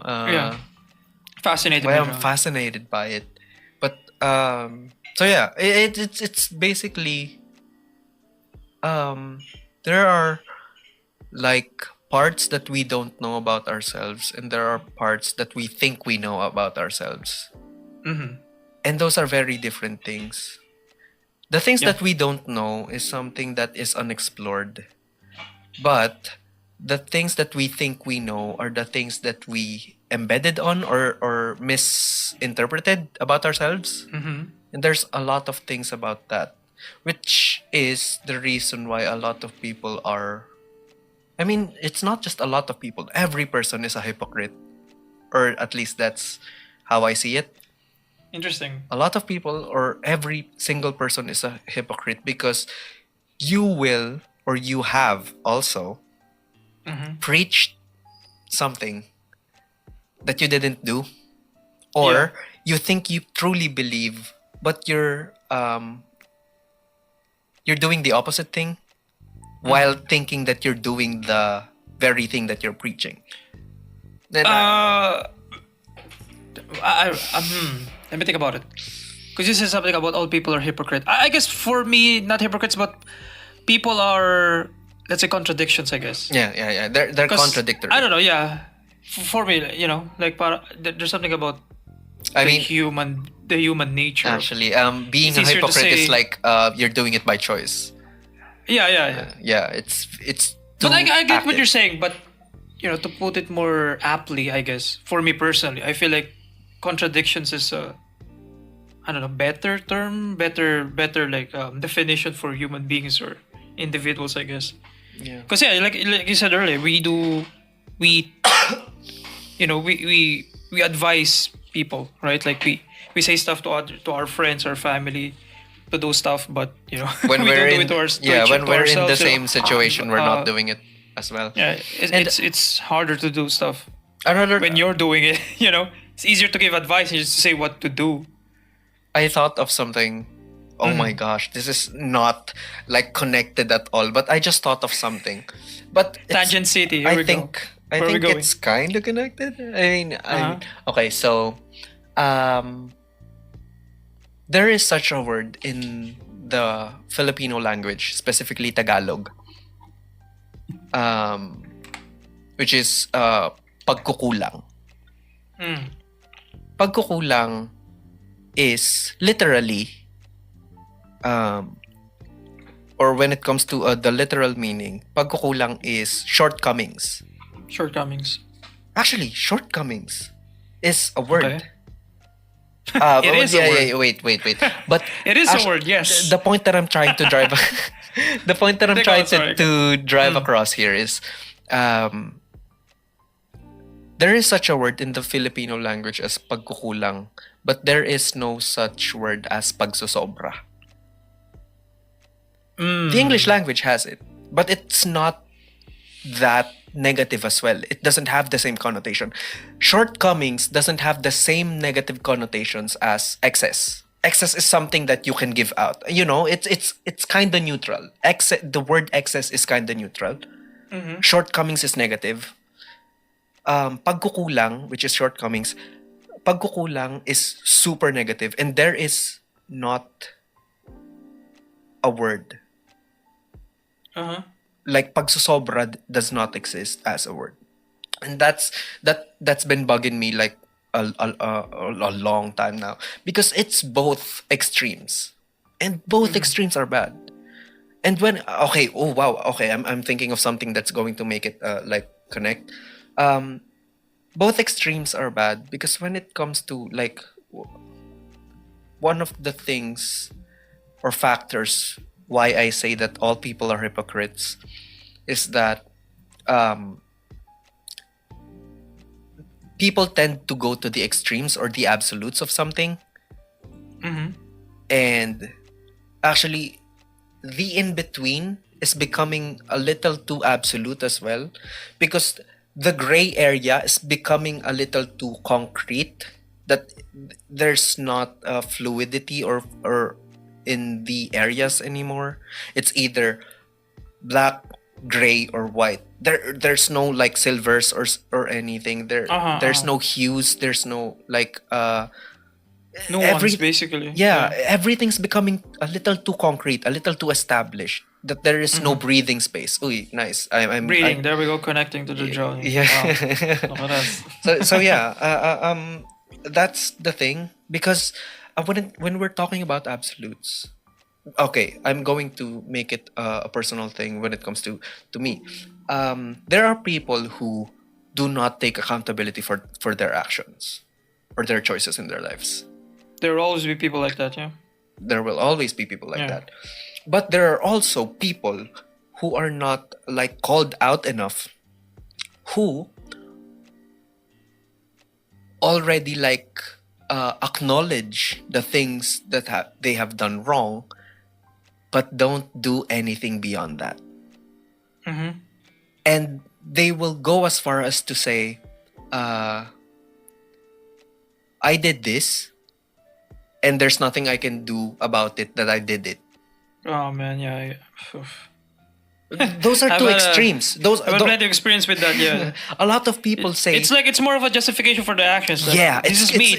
Fascinated. why by I'm drowning. fascinated by it. But so yeah, it's basically there are like parts that we don't know about ourselves, and there are parts that we think we know about ourselves. Mm-hmm. And those are very different things. The things Yeah. that we don't know is something that is unexplored. But the things that we think we know are the things that we embedded on or misinterpreted about ourselves. Mm-hmm. And there's a lot of things about that, which is the reason why a lot of people are. I mean, it's not just a lot of people. Every person is a hypocrite. Or at least that's how I see it. Interesting. A lot of people, or every single person, is a hypocrite, because you will, or you have also preached something that you didn't do, or you think you truly believe, but you're doing the opposite thing while thinking that you're doing the very thing that you're preaching. Then let me think about it. Because you said something about all people are hypocrites. I guess for me, not hypocrites, but people are, let's say, contradictions, I guess. yeah. They're 'Cause, contradictory. I don't know, yeah. For me, like, there's something about I the mean, human nature. actually, being It's a easier to hypocrite is say- like you're doing it by choice. Yeah. Yeah, it's. But I too get what active. you're saying, but to put it more aptly, I guess, for me personally, I feel like contradictions is a, I don't know, better term, better like definition for human beings or individuals, I guess. Yeah. Because like you said earlier, we we advise people, right? Like we say stuff to our friends, our family, to do stuff, but When we we're don't do in, it to our, when we're in the ourselves, same situation, we're not doing it as well. Yeah, it's harder to do stuff Another, when you're doing it. It's easier to give advice and just to say what to do. I thought of something. Oh my gosh, this is not like connected at all. But I just thought of something. But Tangent City. Here I we think go. I Where are we think going? it's kind of connected. Uh-huh. Okay. So, there is such a word in the Filipino language, specifically Tagalog, which is pagkukulang. Pagkukulang is literally, or when it comes to the literal meaning, pagkukulang is shortcomings. Shortcomings. Actually, shortcomings is a word. Okay. It is a word. Yeah, wait. But It is a word, yes. The point that I'm trying to drive, the point that I'm Take trying out, sorry. to drive across here is, there is such a word in the Filipino language as pagkukulang, but there is no such word as pagsosobra. The English language has it, but it's not that negative as well. It doesn't have the same connotation. Shortcomings doesn't have the same negative connotations as excess. Excess is something that you can give out. It's kind of neutral. The word excess is kind of neutral. Shortcomings is negative. Pagkukulang, which is shortcomings, pagkukulang is super negative, and there is not a word. Like pagsusobra does not exist as a word, and that's been bugging me like a long time now, because it's both extremes, and both extremes are bad. And when I'm thinking of something that's going to make it like connect. Both extremes are bad, because when it comes to like one of the things or factors why I say that all people are hypocrites is that people tend to go to the extremes or the absolutes of something. And actually, the in-between is becoming a little too absolute as well, because the gray area is becoming a little too concrete, that there's not fluidity or in the areas anymore. It's either black, gray, or white. There's no like silvers or anything. There's no hues. There's no like nuance, basically. Yeah, everything's becoming a little too concrete, a little too established. That there is no breathing space. Uy, nice. I'm breathing. There we go, connecting to the drawing. Yeah. Wow. Look at us. so yeah. That's the thing, because when we're talking about absolutes, okay, I'm going to make it a personal thing when it comes to me. There are people who do not take accountability for their actions or their choices in their lives. There will always be people like that, yeah. There will always be people like that. But there are also people who are not like called out enough, who already like acknowledge the things that they have done wrong, but don't do anything beyond that. And they will go as far as to say, I did this, and there's nothing I can do about it that I did it. Oh man, yeah. Those are two extremes. I've had plenty of experience with that, yeah. A lot of people say it's more of a justification for the actions. Like, yeah, this is me.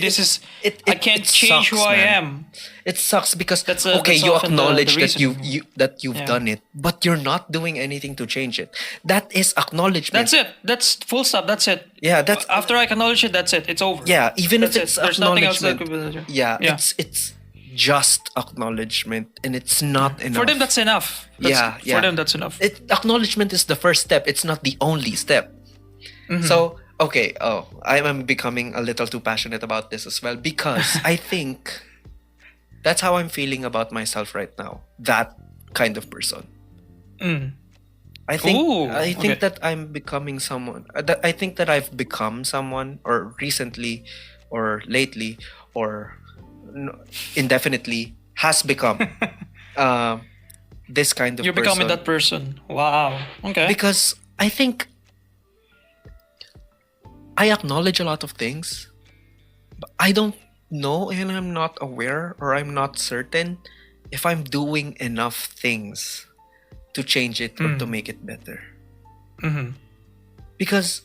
I can't change who I am. It sucks because that's you acknowledge the that you've done it, but you're not doing anything to change it. That is acknowledgement. That's it. That's full stop. That's it. Yeah, that's after I acknowledge it. That's it. It's over. Yeah, even that's if it's There's nothing else that acknowledgement. could be. Yeah, it's just acknowledgement, and it's not enough. For them, that's enough. For them, that's enough. Acknowledgement is the first step. It's not the only step. So, okay. Oh, I'm becoming a little too passionate about this as well, because I think that's how I'm feeling about myself right now. That kind of person. I think that I'm becoming someone. I think that I've become someone, or recently, or lately, or indefinitely has become this kind of person. You're becoming that person. Wow. Okay. Because I think I acknowledge a lot of things, but I don't know, and I'm not aware, or I'm not certain if I'm doing enough things to change it or to make it better. Because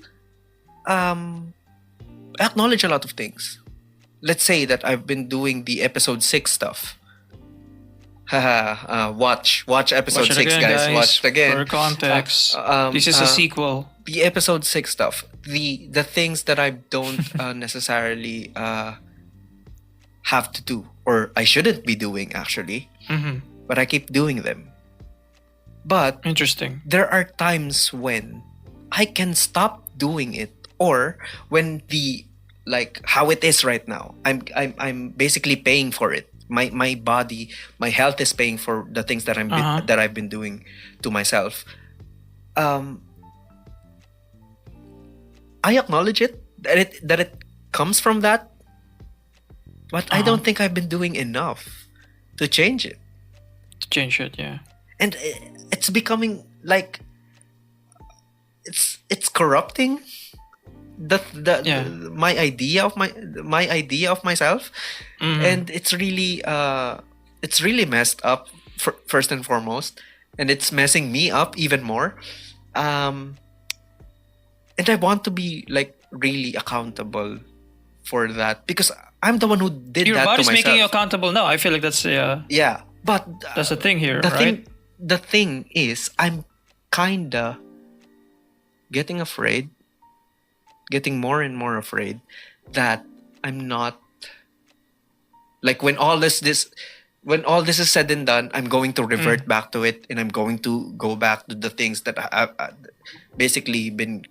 I acknowledge a lot of things. Let's say that I've been doing the episode 6 stuff. Watch episode 6, again, guys. Watch it again. For context, this is a sequel. The episode 6 stuff. The things that I don't necessarily have to do, or I shouldn't be doing actually, but I keep doing them. But interesting. There are times when I can stop doing it, or when like how it is right now, I'm basically paying for it. My body, my health is paying for the things that that I've been doing to myself. I acknowledge it, that it comes from that, but I don't think I've been doing enough to change it. Yeah. And it's becoming like it's corrupting my idea of myself, and it's really messed up, first and foremost, and it's messing me up even more, and I want to be like really accountable for that because I'm the one who did Your that to body's myself. making you accountable now. I feel like that's Yeah, but that's the thing here, the right? thing is, I'm kinda getting afraid, getting more and more afraid that I'm not like when all this is said and done, I'm going to revert back to it, and I'm going to go back to the things that I basically been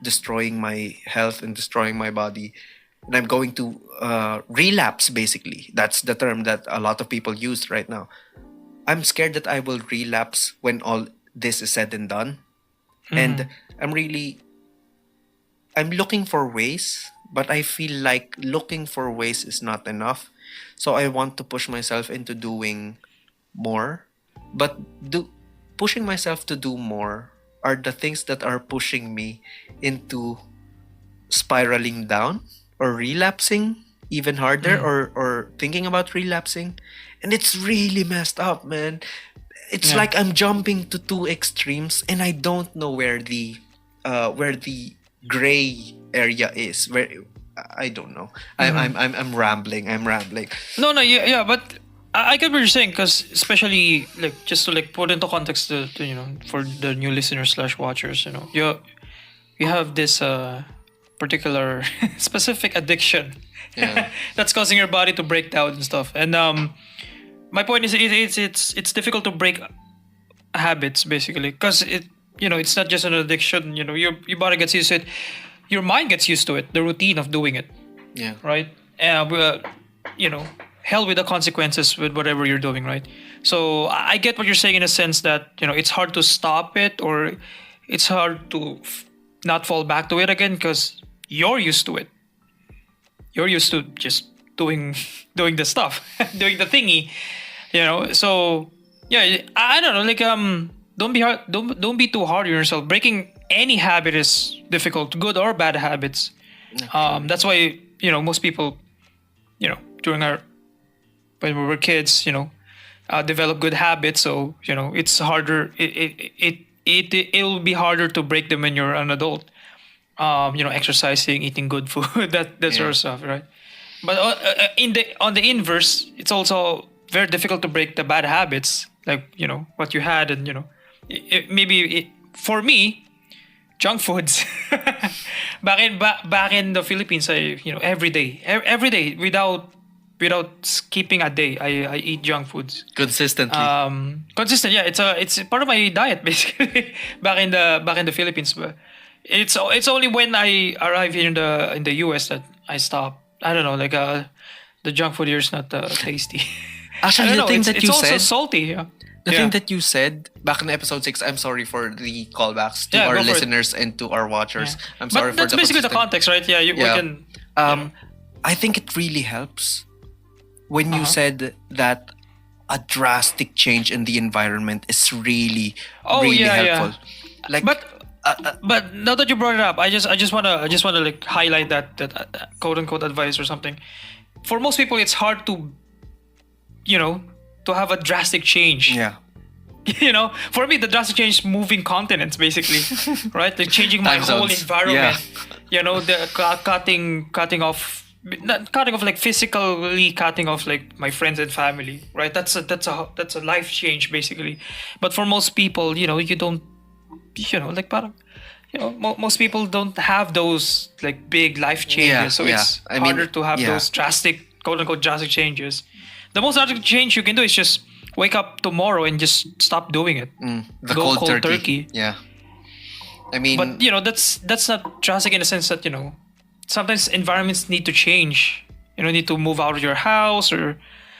destroying my health and destroying my body, and I'm going to relapse. Basically, that's the term that a lot of people use right now. I'm scared that I will relapse when all this is said and done, and I'm looking for ways, but I feel like looking for ways is not enough. So I want to push myself into doing more. But pushing myself to do more are the things that are pushing me into spiraling down or relapsing even harder or thinking about relapsing. And it's really messed up, man. It's like I'm jumping to two extremes and I don't know where the gray area is. Where I don't know. I'm rambling. No, yeah, but I get what you're saying because especially like just to like put into context the for the new listeners / watchers, you have this particular specific addiction that's causing your body to break down and stuff. And my point is it's difficult to break habits basically because it's not just an addiction. Your body gets used to it, your mind gets used to it, the routine of doing it. Yeah. Right. Hell with the consequences with whatever you're doing, right? So I get what you're saying in a sense that it's hard to stop it or it's hard to not fall back to it again because you're used to it. You're used to just doing the stuff, doing the thingy, So yeah, I don't know. Like don't be hard. Don't be too hard on yourself. Breaking any habit is difficult, good or bad habits. That's why most people, during when we were kids, develop good habits. So it's harder. It will be harder to break them when you're an adult. Exercising, eating good food, that sort of stuff, right? But on the inverse, it's also very difficult to break the bad habits, like what you had, and for me, junk foods. back in the Philippines, I every day without skipping a day, I eat junk foods Consistently. consistent. Yeah, it's part of my diet basically. back in the Philippines, but it's only when I arrive here in the US that I stop. I don't know, like the junk food here is not tasty. Actually, I don't the know, thing it's, that it's you also said, salty. Yeah. the thing that you said back in episode 6, I'm sorry for the callbacks to our Go for it. listeners and to our watchers. I'm sorry But for that's the basically the consistent- context, right? Yeah, we can. I think it really helps when you said that a drastic change in the environment is really helpful. Like, But now that you brought it up, I just wanna like highlight that quote unquote advice or something. For most people, it's hard to to have a drastic change. yeah, For me, the drastic change is moving continents, basically, right? Like changing my Time whole zones. environment. The cutting off, not cutting off like physically cutting off like my friends and family, right? That's a life change basically. But for most people, you don't, like parang, most people don't have those like big life changes, so it's harder to have those drastic, quote unquote, drastic changes. The most drastic change you can do is just wake up tomorrow and just stop doing it. the Go cold turkey. Yeah, I mean, But that's not drastic in the sense that sometimes environments need to change. Need to move out of your house or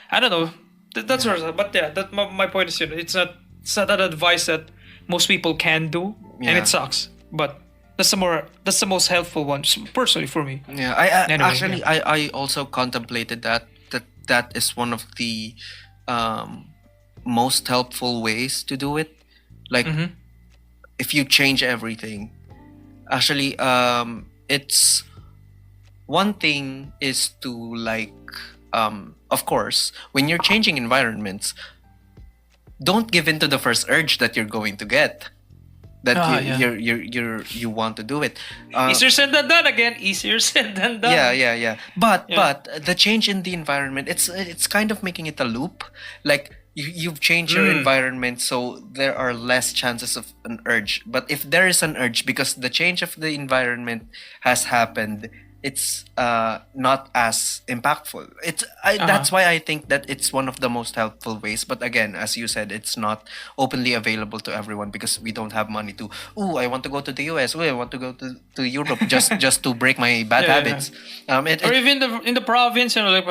I don't know. That's sort of. But yeah, my point is it's not that advice that most people can do, and it sucks. But that's the most helpful one personally for me. yeah. I Anyway, actually I also contemplated that is one of the most helpful ways to do it. Like if you change everything, actually, it's one thing is to like, of course, when you're changing environments, don't give in to the first urge that you're going to get. that yeah. you want to do it. Easier said than done again. Easier said than done. Yeah. But Yeah. the change in the environment, it's kind of making it a loop. Like you've changed your environment, so there are less chances of an urge. But if there is an urge, because the change of the environment has happened, it's not as impactful. That's why I think that it's one of the most helpful ways. But again, as you said, it's not openly available to everyone because we don't have money to. Oh, I want to go to the US. Oh, I want to go to Europe just to break my bad habits. Or even in the province, like.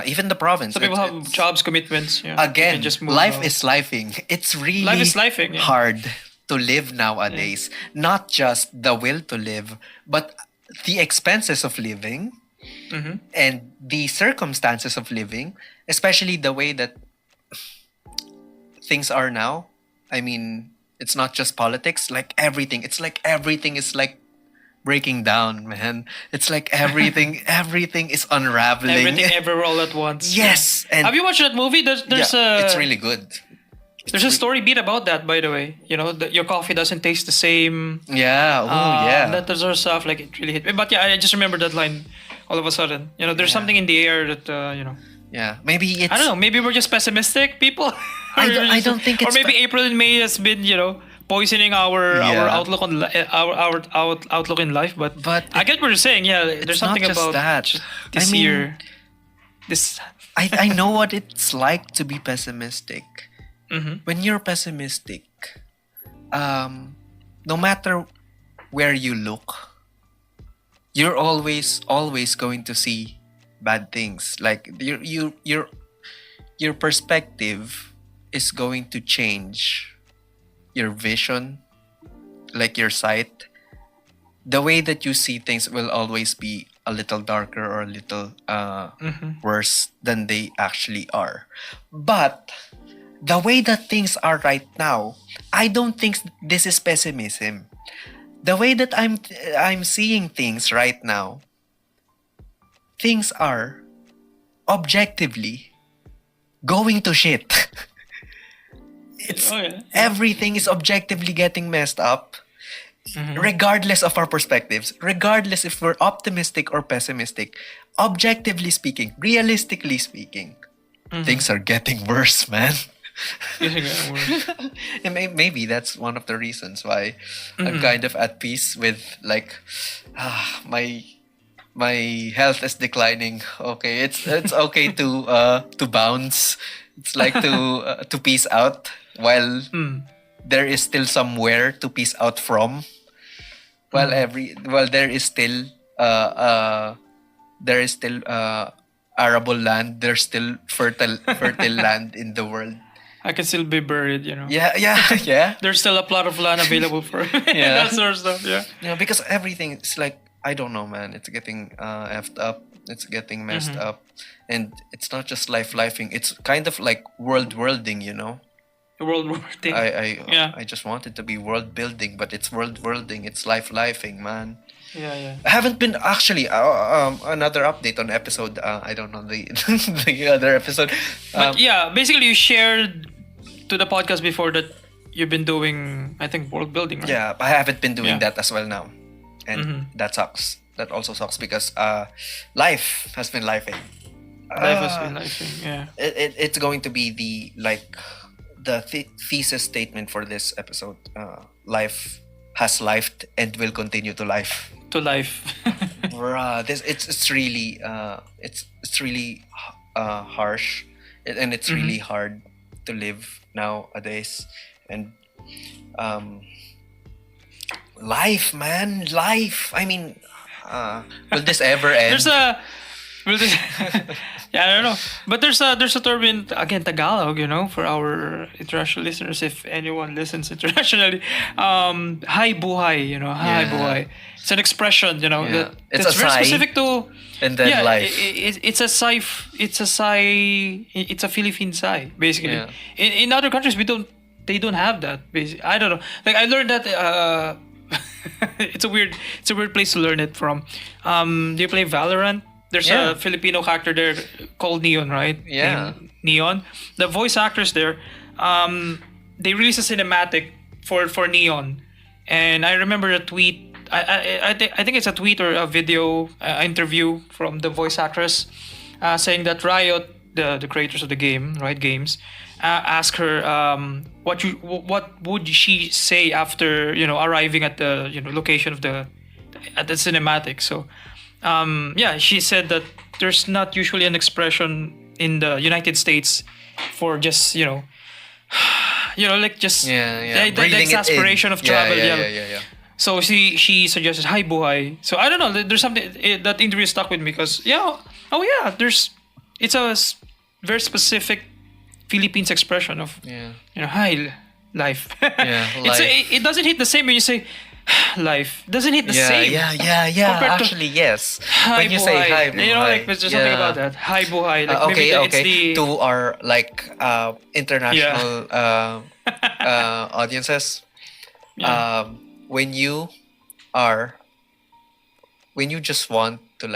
Even the province. Some people have jobs commitments. Yeah. Again, just move life out. is lifing. It's really Life is lifing, yeah. hard to live nowadays. Not just the will to live, but the expenses of living and the circumstances of living, especially the way that things are now. I mean, it's not just politics, like everything. It's like everything is like breaking down, man. It's like everything is unraveling. Everything everywhere all at once. Yes. And have you watched that movie? There's it's really good. There's a story beat about that, by the way. You know, your coffee doesn't taste the same. Yeah. That sort of stuff. Like, it really hit me. But yeah, I just remember that line all of a sudden. You know, there's something in the air that, Yeah. Maybe it's... I don't know. Maybe we're just pessimistic people. I don't think it's... Or maybe April and May has been, poisoning our outlook on our outlook in life. But I get what you're saying. Yeah, there's something not just about that. this year. This... I know what it's like to be pessimistic. Mm-hmm. When you're pessimistic, no matter where you look, you're always going to see bad things. Like your perspective is going to change your vision, like your sight. The way that you see things will always be a little darker or a little worse than they actually are. But the way that things are right now, I don't think this is pessimism. The way that I'm seeing things right now, things are objectively going to shit. Everything is objectively getting messed up, regardless of our perspectives, regardless if we're optimistic or pessimistic. Objectively speaking, realistically speaking, things are getting worse, man. And maybe that's one of the reasons why I'm kind of at peace with, like, my health is declining. Okay, it's okay to bounce. It's like to peace out while there is still somewhere to peace out from. While there is still arable land. There's still fertile land in the world. I can still be buried, Yeah. There's still a plot of land available for that sort of stuff, Yeah, because everything is like, I don't know, man. It's getting effed up. It's getting messed up. And it's not just lifing. It's kind of like worlding, World War thing. I just want it to be world building, but it's worlding. It's lifing, man. Yeah. I haven't been actually another update on episode. I don't know the the other episode. But basically you shared to the podcast before that you've been doing, I think, world building, right? Yeah, I haven't been doing that as well now, and that sucks. That also sucks because life has been lifing. Life has been lifing. Yeah. It's going to be the thesis statement for this episode. Life has lifed and will continue to life. To life. Bruh, it's really harsh, and it's really hard to live nowadays. And life, man, life. I mean, will this ever end? I don't know. But there's a term in, again, Tagalog, for our international listeners, if anyone listens internationally. Hi buhay, hi buhay. It's an expression, It's that's a very sigh, specific to, and then life. It's a sigh. It's a Philippine sigh, basically. Yeah. In other countries, they don't have that. Basically, I don't know. Like, I learned that. It's a weird place to learn it from. Do you play Valorant? There's a Filipino character there called Neon, right? Yeah. Neon. The voice actors there, they released a cinematic for Neon, And I remember a tweet. I think it's a tweet or a video interview from the voice actress saying that Riot, the creators of the game, Riot Games, asked her what would she say after arriving at the location of the cinematic. So she said that there's not usually an expression in the United States for just like just the Breathing it exasperation in. of travel. Yeah. So she suggested hi buhay. So I don't know. There's something that interview stuck with me because it's a very specific Philippines expression of hi life. Yeah, it doesn't hit the same when you say life. Doesn't hit the same. Yeah. Actually, yes. Hi When you say buhay. hi, buhay. Like there's something about that. Hi buhay. Like maybe it's the To our international audiences, when you just want to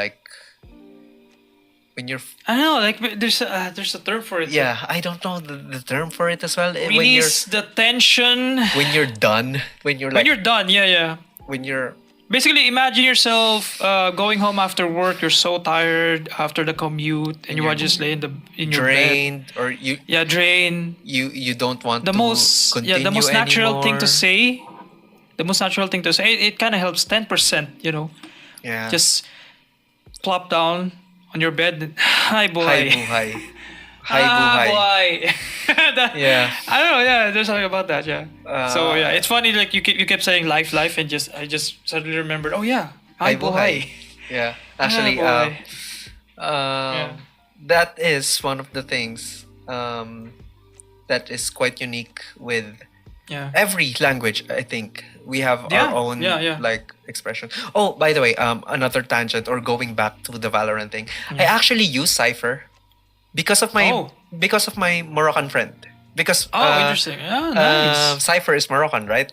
when you're I don't know. Like there's a term for it. I don't know the term for it as well. Release the tension. When you're done. When you're When you're done. Yeah. When you're Basically, imagine yourself going home after work. You're so tired after the commute, and you want to just lay in your drained bed. or you Drained. you don't want The to most continue the most natural anymore. thing to say. The most natural thing to say. It kind of helps 10%. Yeah. Just plop down on your bed. Hi boy. Hi buhay. Boy. Yeah. I don't know. Yeah, there's something about that. Yeah. So it's funny. Like you kept saying life, and I just suddenly remembered. Oh yeah, hi boy. Yeah. Actually, boy. that is one of the things that is quite unique with every language. I think we have our own expression. Oh, by the way, another tangent or going back to the Valorant thing. I actually use Cypher because of my Moroccan friend. Because interesting. Yeah, nice. Cypher is Moroccan, right?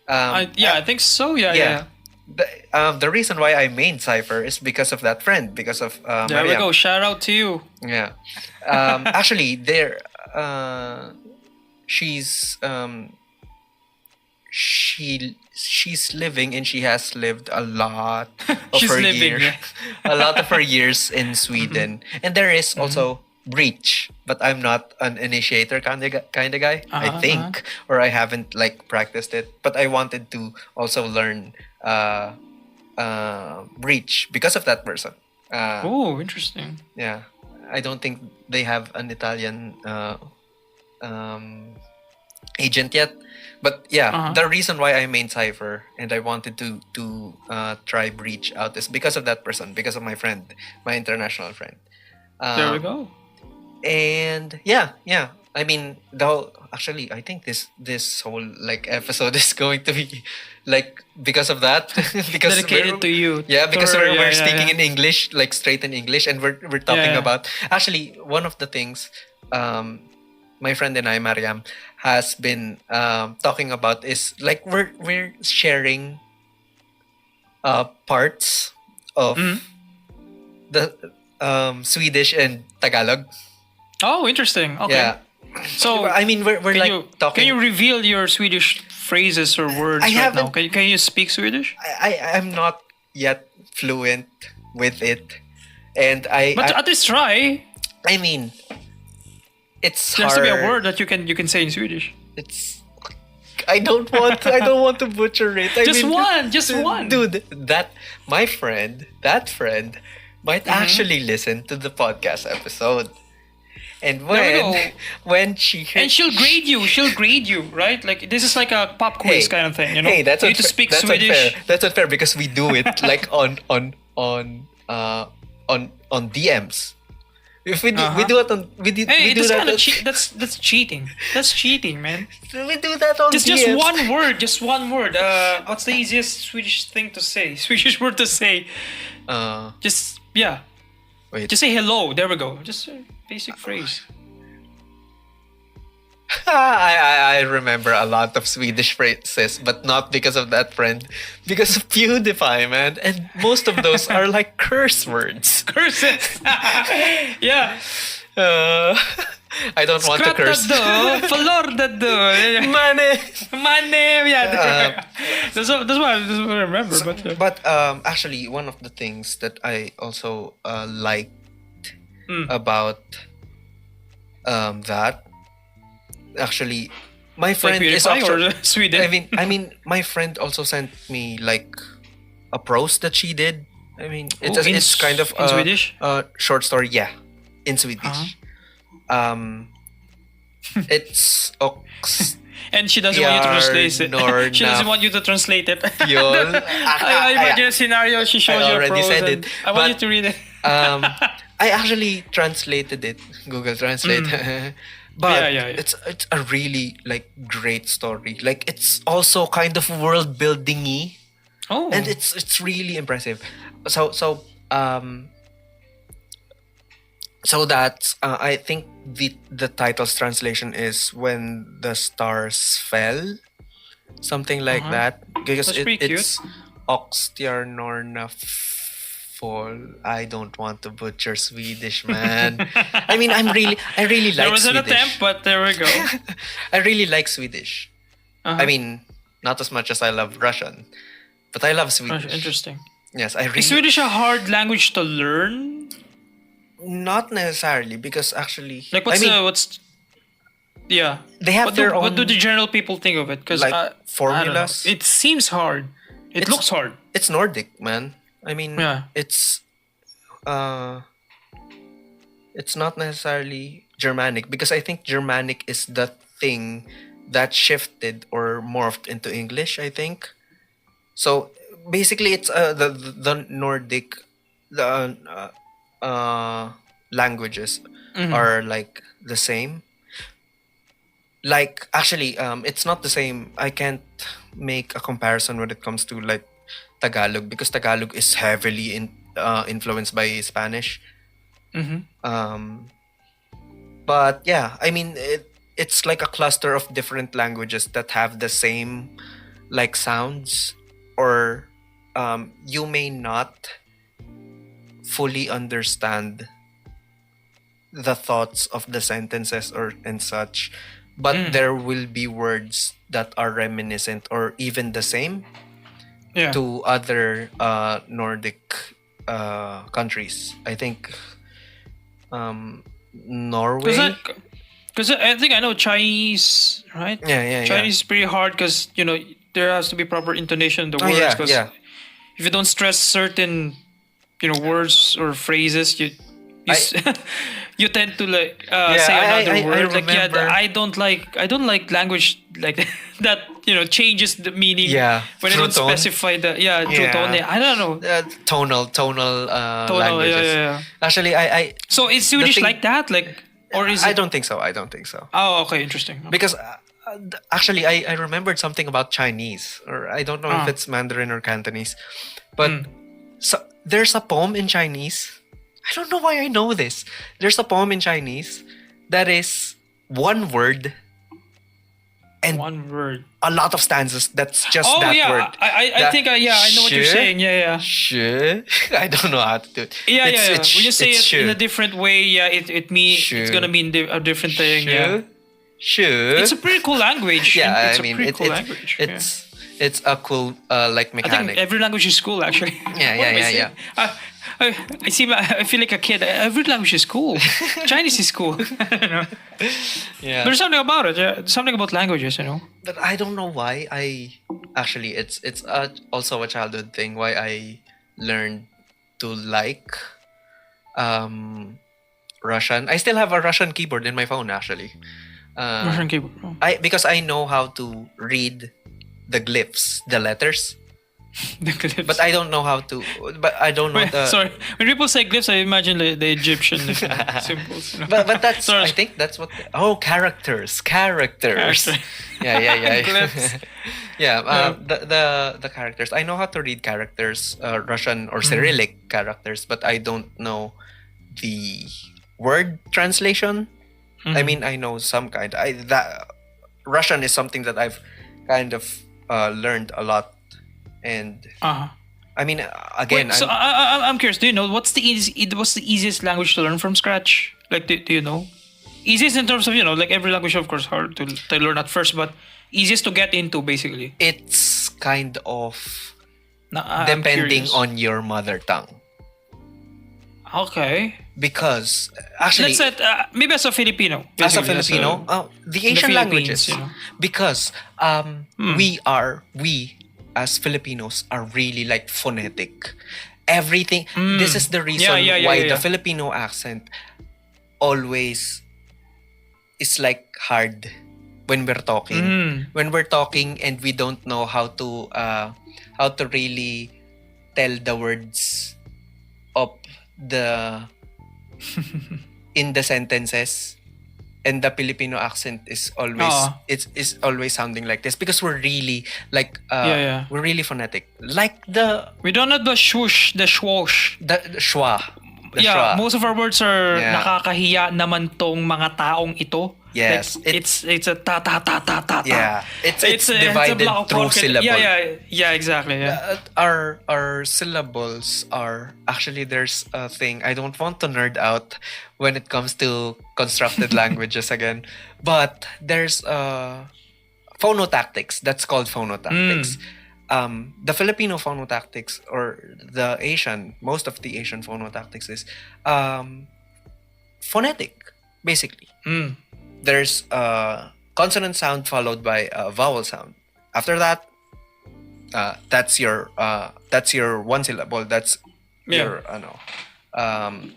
I think so. Yeah. The reason why I main Cypher is because of that friend, because of There Mariam. we go. Shout out to you. Yeah. Actually, she's living and she has lived a lot of She's her living, years, a lot of her years in Sweden, and there is also breach, but I'm not an initiator kind of guy. I think, or I haven't practiced it, but I wanted to also learn breach because of that person. Oh, interesting. Yeah, I don't think they have an Italian agent yet, but the reason why I main Cypher and I wanted to try breach out is because of that person, because of my friend, my international friend. There we go. And I mean, I think this whole episode is going to be because of that. Because dedicated to you. Yeah, because To her, we're speaking in English, straight in English, and we're talking about actually one of the things my friend and I, Mariam, has been talking about is we're sharing parts of the Swedish and Tagalog. Oh, interesting. Okay. Yeah. So I mean, we're talking. Can you reveal your Swedish phrases or words right now? Can you speak Swedish? I'm not yet fluent with it, and But at least try. I mean, it's There has hard. to be a word that you can say in Swedish. It's. I don't want to butcher it. Just one. Dude, that friend might actually listen to the podcast episode. And when she heard, and she'll grade you, right? Like this is like a pop quiz kind of thing, Hey, that's you need to speak that's Swedish. Unfair. That's unfair because we do it on DMs. If we do it on we do that. That's cheating. That's cheating, man. We do that on Just DMs. just one word. What's the easiest Swedish thing to say? Swedish word to say. Wait. Just say hello. There we go. Just a basic phrase. I remember a lot of Swedish phrases, but not because of that friend. Because of PewDiePie, man. And most of those are like curse words. Curses. Yeah. I don't want to curse. Falordado. Mane. Yeah. That's what I remember. But actually, one of the things that I also liked about that, actually, my friend is also Sweden. I mean, my friend also sent me like a prose that she did. I mean, it's kind of in Swedish. Short story, yeah, in Swedish. It's ox. And she doesn't want you to translate it. She doesn't want you to translate it. I imagine a scenario. She shows you a prose. I want you to read it. I actually translated it, Google Translate. But it's a really like great story. Like it's also kind of world building-y. Oh. And it's really impressive. So that's I think the title's translation is When the Stars Fell, something like that. Because it's Oxtjarnorna Fall. I don't want to butcher Swedish, man. I mean, I really like Swedish. There was an attempt, but there we go. I really like Swedish. I mean, not as much as I love Russian, but I love Swedish. Interesting. Yes, I really. Is Swedish a hard language to learn? Not necessarily, because actually, like yeah, they have their own. What do the general people think of it? Because like formulas. It seems hard. It looks hard. It's Nordic, man. I mean, it's not necessarily Germanic, because I think Germanic is the thing that shifted or morphed into English, I think. So basically, it's the Nordic languages are like the same. Like actually, it's not the same. I can't make a comparison when it comes to like Tagalog, because Tagalog is heavily influenced by Spanish. But yeah, I mean it's like a cluster of different languages that have the same like sounds, or you may not fully understand the thoughts of the sentences and such, but there will be words that are reminiscent or even the same to other Nordic countries. I think Norway. Because I think I know Chinese, right? Yeah. Chinese is pretty hard because there has to be proper intonation in the words. Because if you don't stress certain words or phrases, you tend to like say another word. I don't like language like that. Changes the meaning when I don't specify the true tone. I don't know. Tonal languages. Yeah. Actually, I so is Swedish like that? Like, or is it? I don't think so. Oh, okay, interesting. Okay. Because actually, I remembered something about Chinese, or I don't know if it's Mandarin or Cantonese, but so there's a poem in Chinese. I don't know why I know this. There's a poem in Chinese that is one word and a lot of stanzas. That's just that word. I think I know what you're saying. Yeah. I don't know how to do it. Yeah. When you say it in a different way, it means it's gonna mean a different thing. It's a pretty cool language. Yeah, it's a pretty cool language. It's a cool like mechanic. I think every language is cool, actually. Yeah. I feel like a kid. Every language is cool. Chinese is cool. Yeah. There's something about it. Yeah. Something about languages, But I don't know why it's also a childhood thing why I learned to like Russian. I still have a Russian keyboard in my phone, actually. Russian keyboard. Oh. Because I know how to read the glyphs, the letters. The glyphs. But I don't know how to. But I don't know the. Sorry, when people say glyphs, I imagine the Egyptian symbols. But that's. I think that's what. Characters. Yeah. Glyphs. The characters. I know how to read characters, Russian or Cyrillic characters, but I don't know the word translation. I mean, I know some kind. Russian is something that I've kind of learned a lot. And I mean, again, I'm curious. Do you know what's the easiest language to learn from scratch? Like, do you know? Easiest in terms of, like every language, of course, hard to learn at first, but easiest to get into, basically. It's kind of I'm depending curious. on your mother tongue. Okay. Because actually, Let's say, maybe as a Filipino. as a basically, Filipino, the Asian Philippines, languages, you know. because we as Filipinos are really like phonetic. Everything. This is the reason why the Filipino accent always is like hard when we're talking. When we're talking and we don't know how to really tell the words of the in the sentences, and the Filipino accent is always it's always sounding like this because we're really like we're really phonetic, like we don't have the swoosh, the swoosh. the schwa. Yeah, most of our words are nakakahiya naman tong mga taong ito. Yes, like, it's a ta ta ta ta ta. Yeah, it's divided through syllable. Yeah, exactly. Yeah. Our syllables are actually, there's a thing, I don't want to nerd out when it comes to constructed languages again, but there's phonotactics. That's called phonotactics. The Filipino phonotactics, or the Asian, most of the Asian phonotactics is phonetic, basically. There's a consonant sound followed by a vowel sound. After that, that's your one syllable. That's your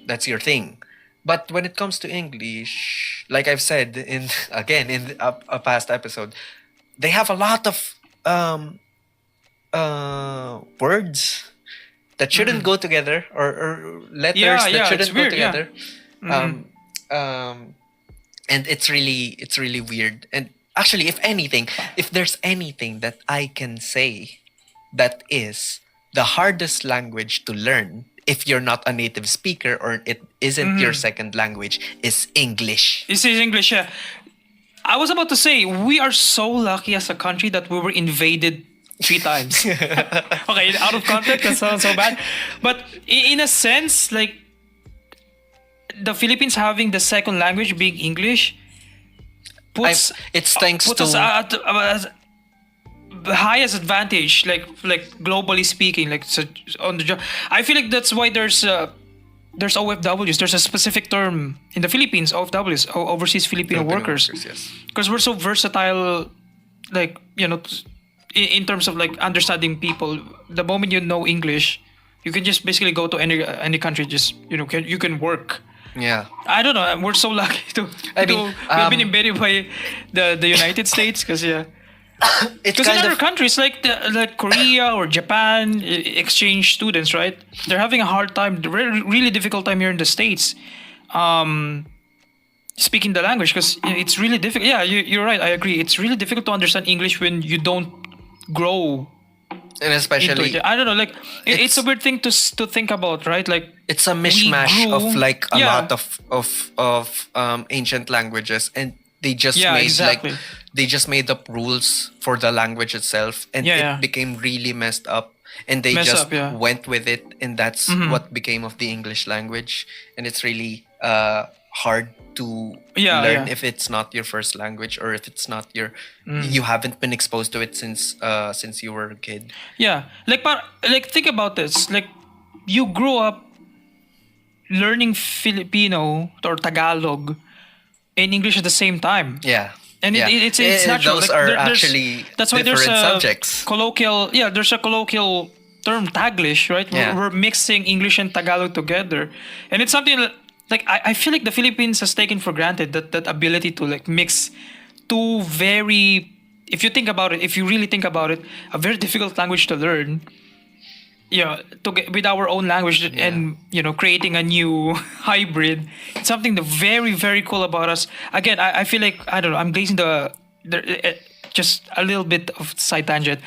that's your thing. But when it comes to English, like I've said in a past episode, they have a lot of words that shouldn't go together, or letters that shouldn't go together. And it's really weird. And actually, if there's anything that I can say that is the hardest language to learn if you're not a native speaker or it isn't your second language, is English. This is English, yeah. I was about to say, we are so lucky as a country that we were invaded 3 times. Okay, out of context, that sounds so bad. But in a sense, like, the Philippines having the second language being English puts us at the highest advantage, like globally speaking, like, so on the job. I feel like that's why there's OFWs. There's a specific term in the Philippines, OFWs, overseas Filipino workers. Yes. Because we're so versatile, like, in terms of like understanding people. The moment you know English, you can just basically go to any country. Just you can work. Yeah. I don't know. We're so lucky we've been invaded by the United States, because because in other countries like Korea or Japan, exchange students, right? They're having a hard time, really difficult time here in the States, speaking the language, because it's really difficult. Yeah, you're right. I agree. It's really difficult to understand English when you don't grow. And especially, I don't know, like it's a weird thing to think about, right? Like, it's a mishmash of like a lot of ancient languages, and they just they just made up rules for the language itself, and it became really messed up, and they went with it, and that's what became of the English language. And it's really hard to learn if it's not your first language, or if it's not your you haven't been exposed to it since you were a kid. Yeah, like think about this. Like, you grew up learning Filipino or Tagalog and English at the same time. Yeah. And it's natural. Those like, are actually that's why different there's subjects. There's a colloquial term, Taglish, right? Yeah. We're mixing English and Tagalog together, and it's something that, like, I feel like the Philippines has taken for granted that ability to like mix two very, if you really think about it, a very difficult language to learn. To get with our own language and creating a new hybrid. It's something very, very cool about us. Again, I feel like, I don't know, I'm glazing just a little bit of side tangent.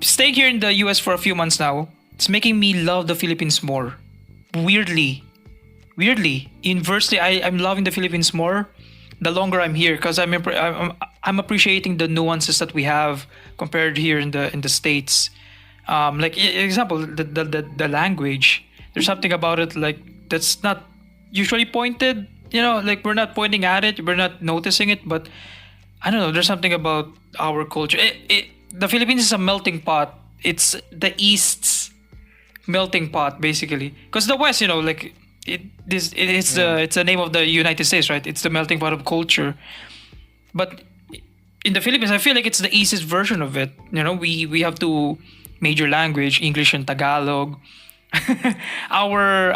Staying here in the US for a few months now, it's making me love the Philippines more. Weirdly, inversely, I'm loving the Philippines more the longer I'm here, because I'm appreciating the nuances that we have compared here in the States. Like, example, the language. There's something about it, like, that's not usually pointed like we're not pointing at it, we're not noticing it, but I don't know. There's something about our culture. The Philippines is a melting pot. It's the East's melting pot, basically. Because the West, like it's the name of the United States, right? It's the melting pot of culture. But in the Philippines, I feel like it's the East's version of it. We have two major language, English and Tagalog. our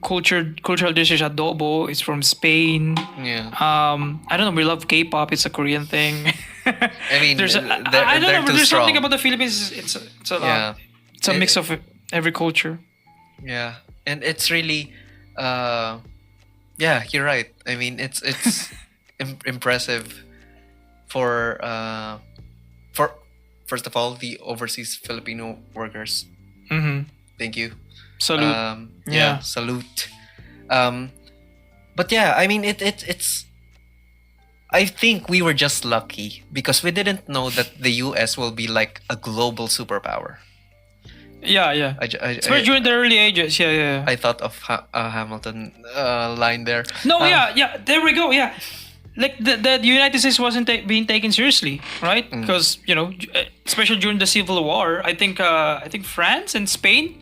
cultural dish is adobo. It's from Spain. Yeah. I don't know. We love K-pop. It's a Korean thing. I mean, I don't know. too There's strong. something about the Philippines. It's a lot. Yeah. It's a mix of every culture. Yeah, and it's really, yeah, you're right. I mean, it's impressive for first of all the overseas Filipino workers. Mm-hmm. Thank you. Salute. Yeah, salute. But yeah, I mean, it's. I think we were just lucky because we didn't know that the U.S. will be like a global superpower. Yeah. Especially during the early ages. Yeah. I thought of a Hamilton line there. No, yeah. There we go. Yeah, like the United States wasn't being taken seriously, right? Because especially during the Civil War, I think France and Spain.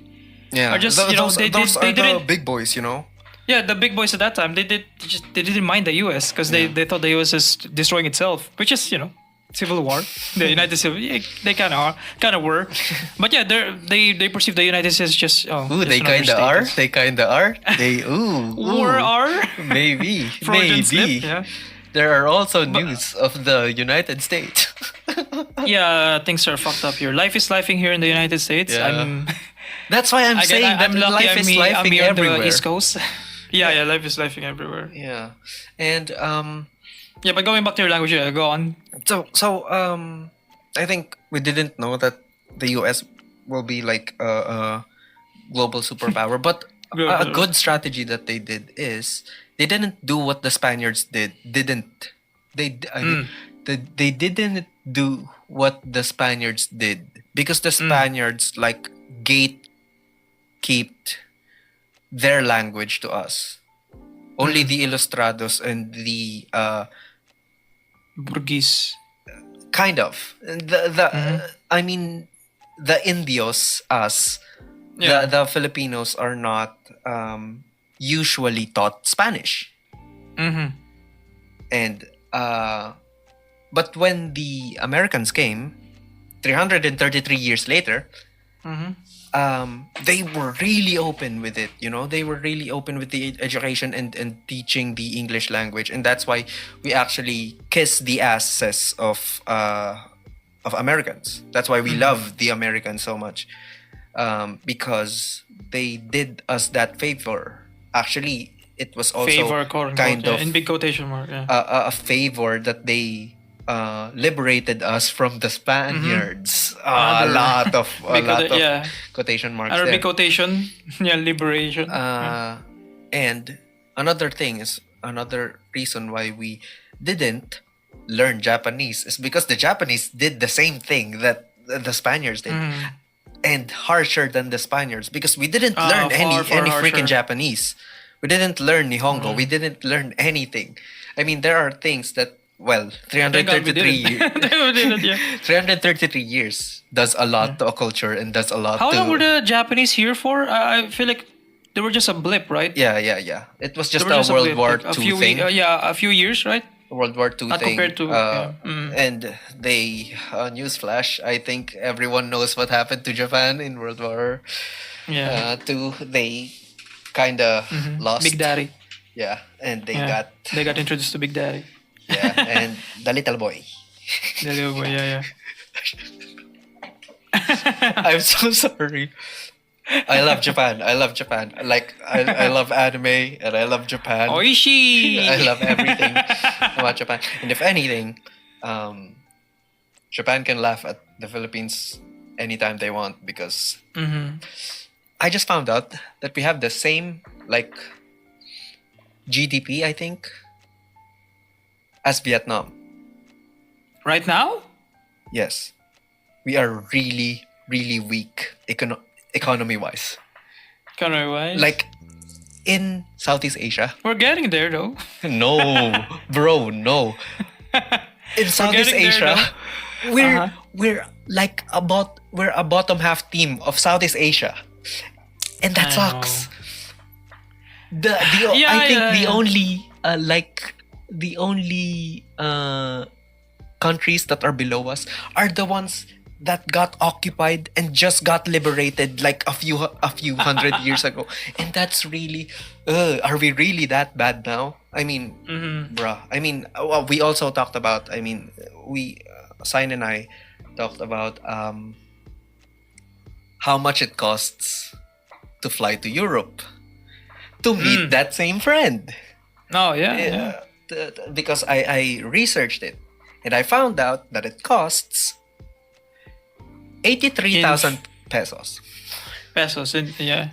Yeah, are just those they are the didn't. big boys, Yeah, the big boys at that time they didn't mind the U.S. because they thought the U.S. is destroying itself, which is Civil War. The United States, they kind of were, but yeah, they perceive the United States just they kind of are. They kind of are. They or are maybe Freudian slip, yeah. There are also news of the United States. Yeah, things are fucked up here. Life is lifing here in the United States. Yeah. That's why I'm saying that lucky life is I'm lifing here on everywhere. the East Coast. Yeah, life is lifing everywhere. Yeah, and yeah, but going back to your language, go on. So I think we didn't know that the U.S. will be like a global superpower, but a good strategy that they did is they didn't do what the Spaniards did. They didn't do what the Spaniards did because the Spaniards like gatekept their language to us. Only the Ilustrados and the Burgese. kind of I mean the Indios, us, the Filipinos are not usually taught Spanish. And but when the Americans came 333 years later, they were really open with it. They were really open with the education and teaching the English language, and that's why we actually kiss the asses of Americans. That's why we love the Americans so much, because they did us that favor. Actually, it was also Favor, kind of in big quotation mark. Yeah. a favor that they liberated us from the Spaniards. A lot of quotation marks Another there. big quotation. Yeah, liberation. And another reason why we didn't learn Japanese is because the Japanese did the same thing that the Spaniards did. And harsher than the Spaniards, because we didn't learn any freaking Japanese. We didn't learn Nihongo. We didn't learn anything. I mean, there are things that, 333 years does a lot to a culture and does a lot How to... long were the Japanese here for? I feel like they were just a blip, right? Yeah. It was just a World War II thing. A few years, right? World War II Not thing. compared to... And they... newsflash, I think everyone knows what happened to Japan in World War II. They kind of lost. Big Daddy. Yeah, and they got introduced to Big Daddy. Yeah, and the little boy. The little boy, yeah. I'm so sorry. I love Japan. Like, I love anime and I love Japan. Oishi! I love everything about Japan. And if anything, Japan can laugh at the Philippines anytime they want, because I just found out that we have the same, like, GDP, I think, as Vietnam. Right now? Yes. We are really, really weak economy-wise. Economy-wise? Like, in Southeast Asia. We're getting there, though. No, bro, no. In Southeast getting there, Asia, we're like we're a bottom half team of Southeast Asia, and that I sucks. Yeah, I think yeah, the yeah. only the only countries that are below us are the ones that got occupied and just got liberated like a few hundred years ago, and that's really are we really that bad now? I mean, bruh. I mean, well, we also talked about. I mean, Sign and I talked about how much it costs to fly to Europe to meet that same friend. Oh, yeah. Because I researched it and I found out that it costs 83,000 pesos. Pesos, yeah.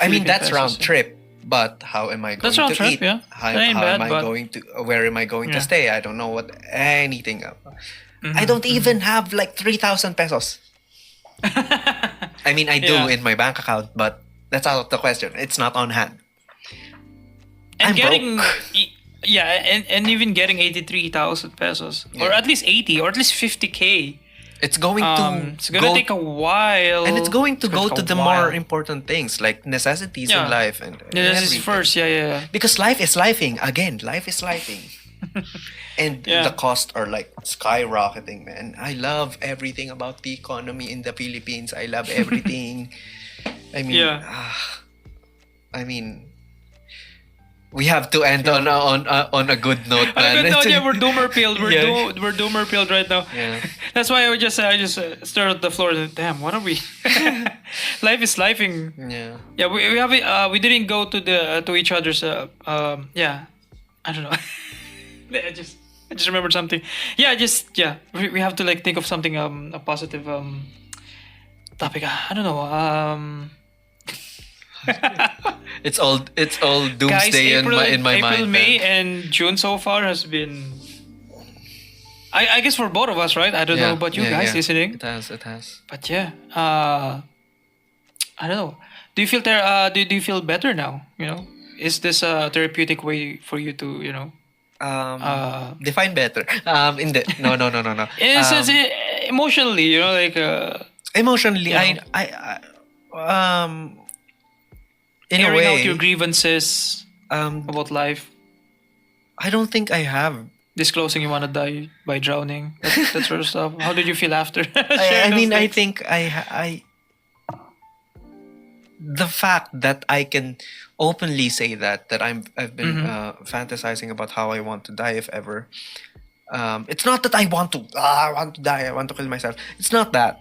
I mean, Philippine that's pesos, round yeah. trip. But how am I going That's round to trip, eat? yeah. How, That ain't how bad, am I but- going to? Where am I going to Yeah. stay? I don't know what anything. I don't even have like 3,000 pesos. I mean, I do Yeah. in my bank account, but that's out of the question. It's not on hand. And I'm getting, broke. and even getting 83,000 pesos, or at least 80, or at least 50K. It's going to It's gonna go, take a while. and it's going to It's gonna go take to a the more while. important things like necessities Yeah. in life and Yeah, this is everything. first. Yeah. Because life is lifing again. Life is lifing, and Yeah. the costs are like skyrocketing, man. I love everything about the economy in the Philippines. I love everything. I mean, Yeah. I mean, we have to end on a good note, man. No, yeah, we're doomer pilled. We're Yeah. we're doomer pilled right now. Yeah. That's why I just stared at the floor. And, damn, what are we? Life is lifing. Yeah. Yeah, we have we didn't go to the to each other's yeah, I don't know. I just remembered something. Yeah, we have to like think of something a positive topic. I don't know. It's all Guys, doomsday April, in my April, mind. May, man. and June so far has been. I guess for both of us, right? I don't know about you guys listening, It has. but yeah, I don't know. Do you feel do you feel better now? You know, is this a therapeutic way for you to Define better. No. it's emotionally, you know, like Emotionally, you know. In a airing out way, your grievances about life, I don't think I have. disclosing you want to die by drowning, that sort of stuff. How did you feel after? I sharing mean, those I things? think the fact that I can openly say that I've been fantasizing about how I want to die if ever. It's not that I want to die. I want to kill myself. It's not that.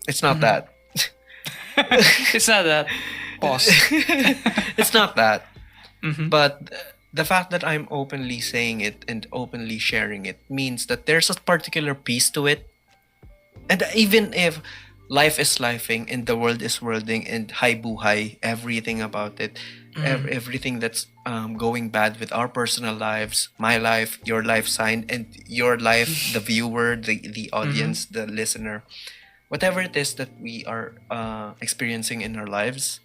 It's not that. It's not that. Pause. It's not that. But the fact that I'm openly saying it and openly sharing it means that there's a particular piece to it. And even if life is lifing and the world is worlding and hi buhay, everything about it, everything that's going bad with our personal lives, my life, your life, Sign, and your life, the viewer, the audience, the listener, whatever it is that we are experiencing in our lives,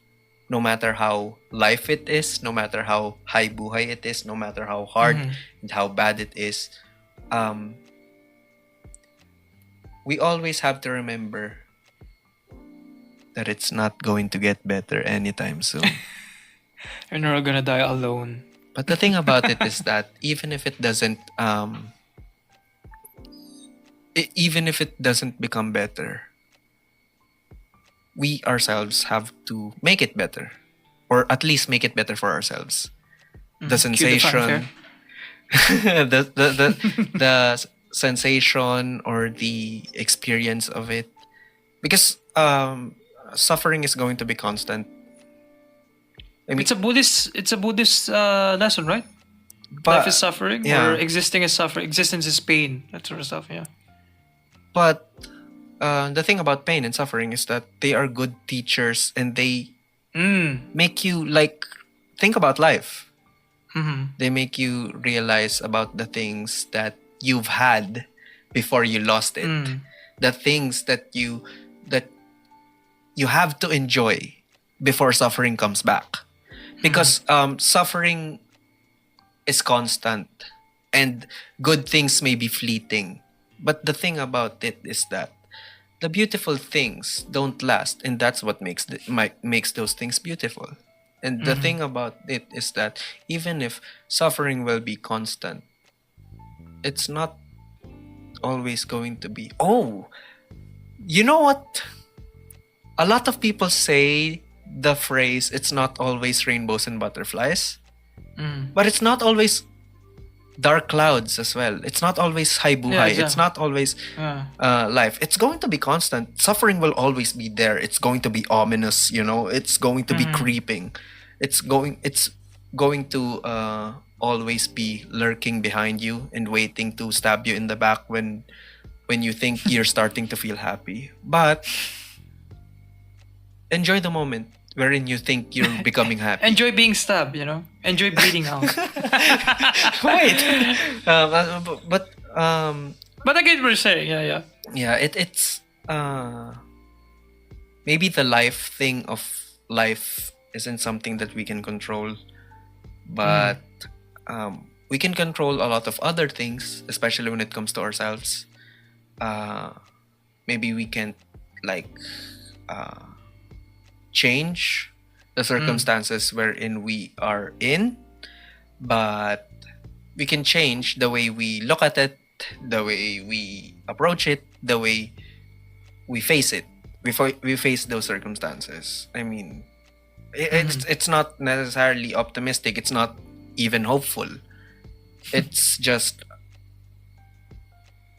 no matter how life it is, no matter how high buhay it is, no matter how hard and how bad it is, we always have to remember that it's not going to get better anytime soon. You're not gonna die alone. But the thing about it is that even if it doesn't become better, we ourselves have to make it better, or at least make it better for ourselves. The Cue the sensation, the sensation or the experience of it, because suffering is going to be constant. I mean, It's a Buddhist lesson, right? but, Life is suffering, yeah. or existing is suffering. Existence is pain. That sort of stuff. Yeah. But the thing about pain and suffering is that they are good teachers and they make you like think about life. They make you realize about the things that you've had before you lost it. The things that you have to enjoy before suffering comes back. Because suffering is constant and good things may be fleeting. But the thing about it is that the beautiful things don't last, and that's what makes those things beautiful. And the thing about it is that even if suffering will be constant, it's not always going to be. Oh, you know what? A lot of people say the phrase, it's not always rainbows and butterflies, but it's not always dark clouds as well. It's not always high buhay. exactly. It's not always life. It's going to be constant. Suffering will always be there. It's going to be ominous, it's going to be creeping. It's going to always be lurking behind you and waiting to stab you in the back when you think you're starting to feel happy. But enjoy the moment wherein you think you're becoming happy. Enjoy being stabbed, Enjoy bleeding out. Wait. But I get what you're saying. Yeah. yeah, it's maybe the life thing of life isn't something that we can control, but we can control a lot of other things, especially when it comes to ourselves. Maybe we can't change the circumstances wherein we are in, but we can change the way we look at it, the way we approach it, the way we face it. We face those circumstances. I mean, it's not necessarily optimistic. It's not even hopeful. It's just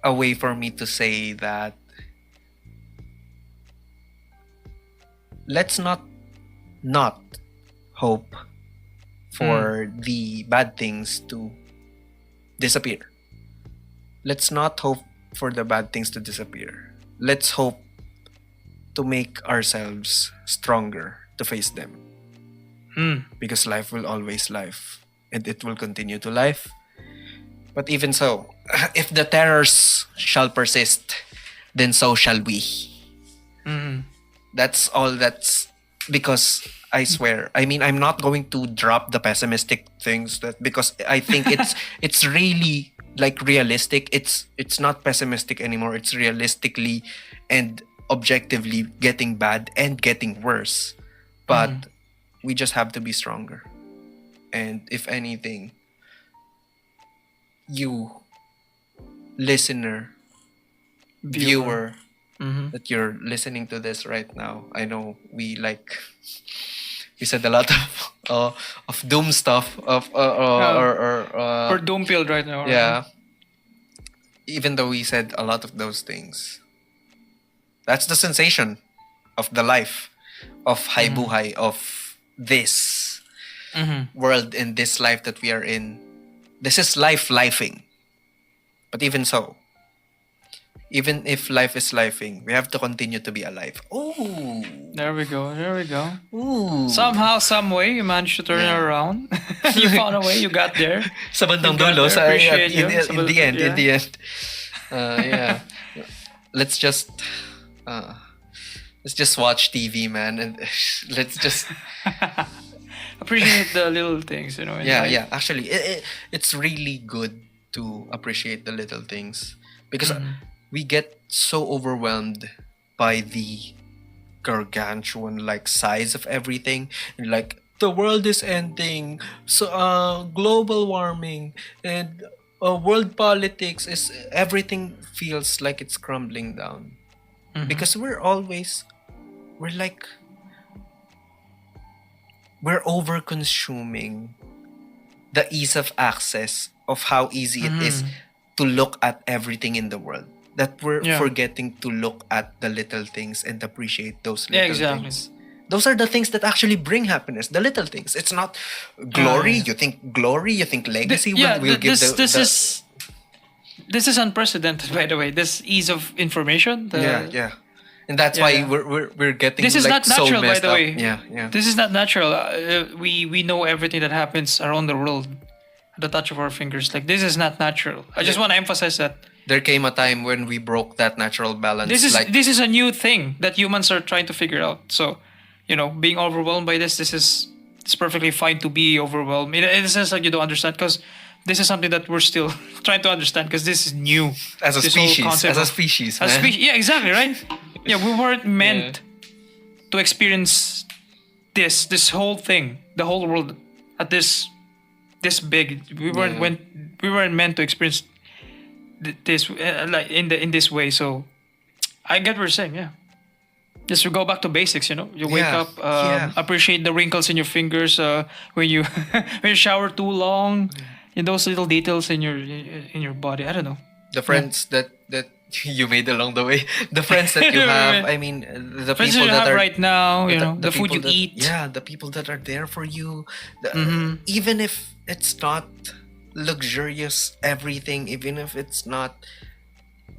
a way for me to say that let's not hope for the bad things to disappear. Let's not hope for the bad things to disappear. Let's hope to make ourselves stronger to face them. Because life will always life, and it will continue to life. But even so, if the terrors shall persist, then so shall we. That's all. That's because I swear. I mean, I'm not going to drop the pessimistic things because I think it's really realistic. It's not pessimistic anymore. It's realistically and objectively getting bad and getting worse. But we just have to be stronger. And if anything, you listener, viewer, that you're listening to this right now, I know we said a lot of doom stuff We're doom filled right now. yeah. Even though we said a lot of those things, that's the sensation of the life of high buhay, of this world, in this life that we are in. This is lifing. But even so, even if life is lifing, we have to continue to be alive. Ooh. There we go. Ooh. Somehow, some way, you managed to turn it around. You found a way. You got there. Sa bandang You got dulo, there. Appreciate you. in the end. Yeah. Let's just watch TV, man, and let's just appreciate the little things, in life. Yeah. Actually, it's really good to appreciate the little things, because we get so overwhelmed by the gargantuan size of everything, and the world is ending, so global warming and world politics is everything feels like it's crumbling down, because we're over consuming the ease of access of how easy it is to look at everything in the world, that we're forgetting to look at the little things and appreciate those little things. Those are the things that actually bring happiness, the little things. It's not glory. You think legacy will give this is unprecedented, by the way. This ease of information. And that's why we're getting this is not so natural, by messed the up. way. Yeah. This is not natural. We know everything that happens around the world at the touch of our fingers. This is not natural. I just want to emphasize that. There came a time when we broke that natural balance. This is a new thing that humans are trying to figure out. So, being overwhelmed by this is it's perfectly fine to be overwhelmed. In a sense, like you don't understand because this is something that we're still trying to understand because this is new. As a This whole species, concept as a of- species, as man. yeah, exactly, right? Yeah, we weren't meant to experience this whole thing, the whole world at this big. We weren't meant to experience this like in this way. So I get what you're saying. Yeah, just to go back to basics. You wake Yeah, up, yeah. appreciate the wrinkles in your fingers when you when you shower too long, and those little details in your body. I don't know. The friends that you made along the way, the friends that you have. I mean, the Friends people you that have are right now, the food people you that, eat. Yeah, the people that are there for you. Mm-hmm. Even if it's not luxurious, everything. Even if it's not.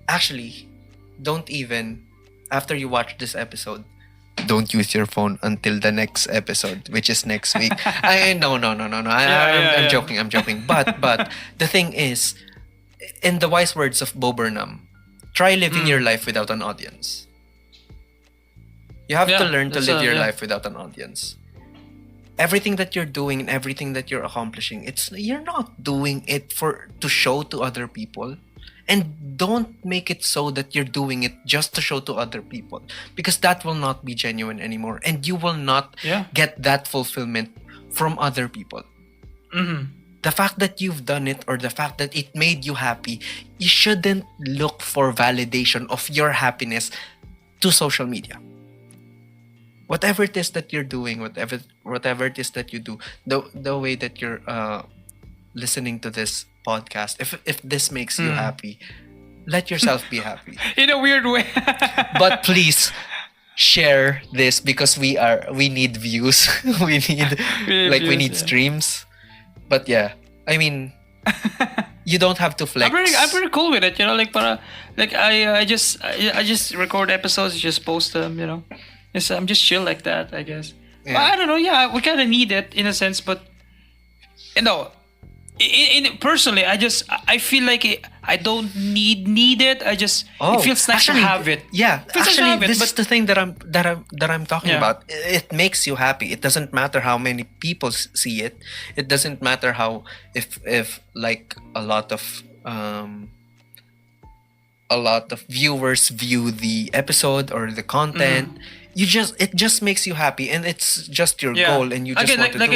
Actually, don't even. After you watch this episode, don't use your phone until the next episode, which is next week. No. I'm joking. I'm joking. But the thing is, in the wise words of Bo Burnham, try living your life without an audience. You have to learn to live your life without an audience. Everything that you're doing and everything that you're accomplishing, you're not doing it to show to other people. And don't make it so that you're doing it just to show to other people, because that will not be genuine anymore, and you will not get that fulfillment from other people. Mm-hmm. The fact that you've done it, or the fact that it made you happy, you shouldn't look for validation of your happiness to social media. Whatever it is that you're doing, whatever it is that you do, the way that you're listening to this podcast, if this makes you happy, let yourself be happy. In a weird way. But please share this, because we need views. we need streams. But yeah, I mean, you don't have to flex. I'm pretty cool with it, I just record episodes, just post them, I'm just chill like that, I guess. Yeah. But I don't know, yeah, we kind of need it in a sense, but personally, I feel like I don't need it. It feels nice to have it. Yeah, Feels nice to have it, this but- is the thing that I'm talking about. It makes you happy. It doesn't matter how many people see it. It doesn't matter how if like a lot of viewers view the episode or the content. It just makes you happy, and it's just your goal, and you just want to do it.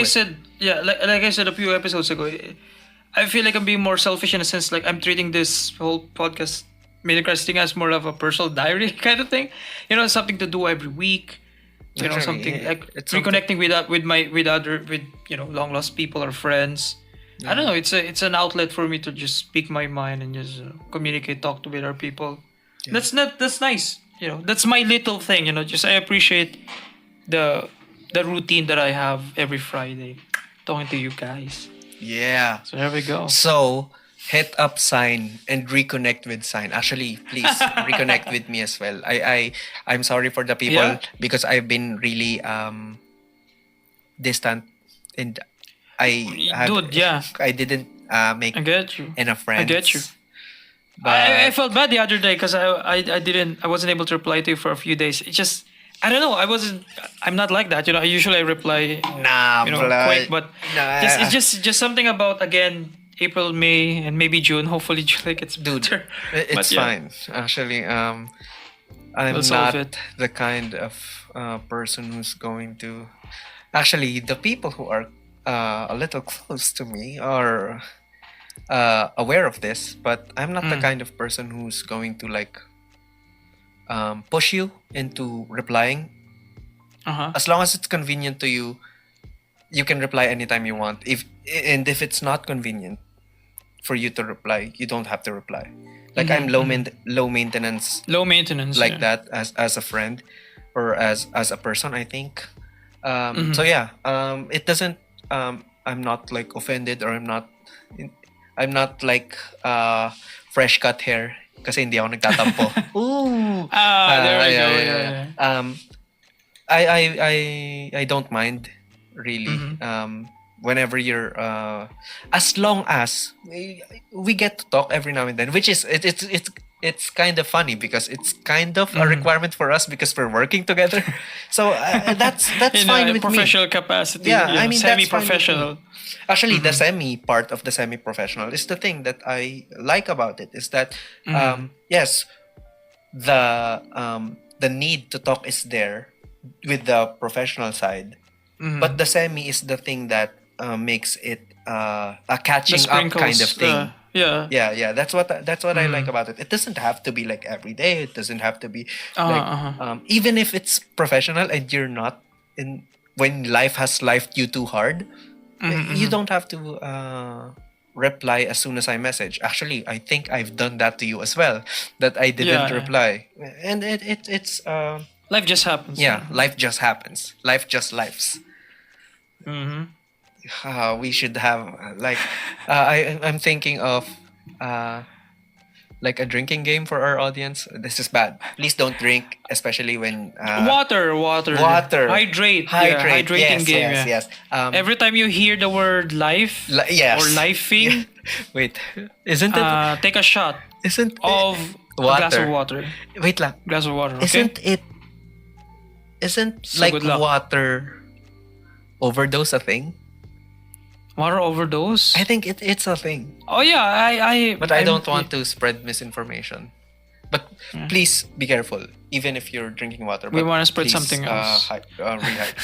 Like I said a few episodes ago, I feel like I'm being more selfish in a sense. Like I'm treating this whole podcast Midnyte Crisis thing as more of a personal diary kind of thing. Something to do every week. Something like it's reconnecting with long lost people or friends. I don't know. It's an outlet for me to just speak my mind and just communicate, talk to with our people. Yeah. That's nice. That's my little thing. Just I appreciate the routine that I have every Friday, talking to you guys. Yeah. So there we go. So hit up Sign and reconnect with Sign. Actually, please reconnect with me as well. I'm sorry for the people because I've been really distant, and I didn't make I get you. enough friends. I get you. But I felt bad the other day because I wasn't able to reply to you for a few days. It just, I don't know. I'm not like that. I usually reply quick, but it's just something about, again, April, May, and maybe June. Hopefully July gets better. It's fine. Actually, I'm not the kind of person who's going to. Actually, the people who are a little close to me are aware of this, but I'm not the kind of person who's going to push you into replying. As long as it's convenient to you, you can reply anytime you want. If it's not convenient for you to reply, you don't have to reply. I'm low maintenance. Low maintenance. That as a friend or as a person, I think. So yeah, it doesn't. I'm not offended, or I'm not fresh cut hair kasi hindi ako nagtatampo. Ooh. There we go. Yeah. I don't mind really. Whenever you're as long as we get to talk every now and then, which is it's it's kind of funny because it's kind of a requirement for us because we're working together. So that's In fine a with me. professional capacity. Yeah, I mean, that's fine with me. semi-professional. Actually, the semi part of the semi-professional is the thing that I like about it. Is that yes, the need to talk is there with the professional side, but the semi is the thing that makes it a catching up kind of thing. Yeah. That's what I like about it. It doesn't have to be like every day. It doesn't have to be like even if it's professional and you're not in when life has lifed you too hard, you don't have to reply as soon as I message. Actually, I think I've done that to you as well. That I didn't reply, and it's life just happens. Yeah, life just happens. Life just lives. We should have like I'm thinking of like a drinking game for our audience. This is bad. Please don't drink, especially when water. Hydrate. Yeah, hydrating game. Yes. Every time you hear the word life yes. or lifing, wait, isn't it? Take a shot. Isn't of water. A glass of water. Wait lang. Glass of water. Okay? Isn't So like good luck. water overdose a thing? Water overdose? I think it's a thing. Oh yeah, But I don't want to spread misinformation. But please be careful, even if you're drinking water. We but want to spread please, something else. Rehydrate.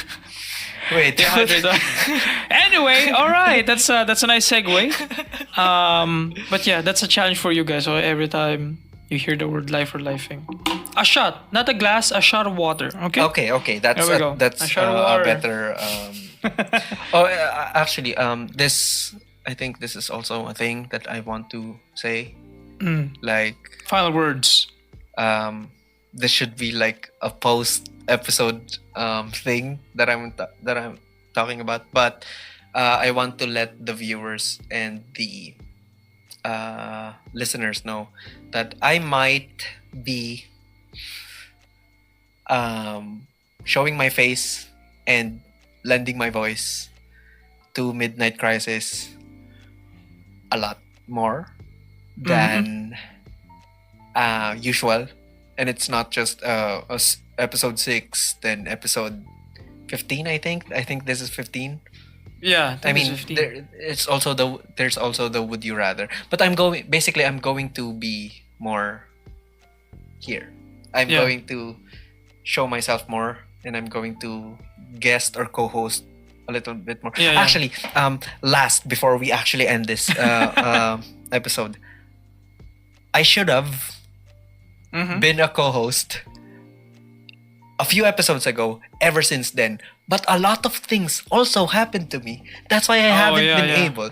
Wait. Anyway, all right. That's a nice segue. But yeah, that's a challenge for you guys. So every time you hear the word life or lifing, a shot, not a glass, a shot of water. Okay. Okay. That's There we go. that's A shot of water. a better. Actually, this I think this is also a thing that I want to say. Like final words. This should be like a post episode thing that I'm talking about, but I want to let the viewers and the listeners know that I might be showing my face and lending my voice to Midnyte Crisis a lot more than usual. And it's not just episode 6, then episode 15, I think. I think this is 15. Yeah, I mean, there's also the Would You Rather. But I'm going to be more here. I'm going to show myself more, and I'm going to guest or co-host a little bit more. Actually, last, before we actually end this episode, I should have been a co-host a few episodes ago. Ever since then, but a lot of things also happened to me. That's why I haven't been able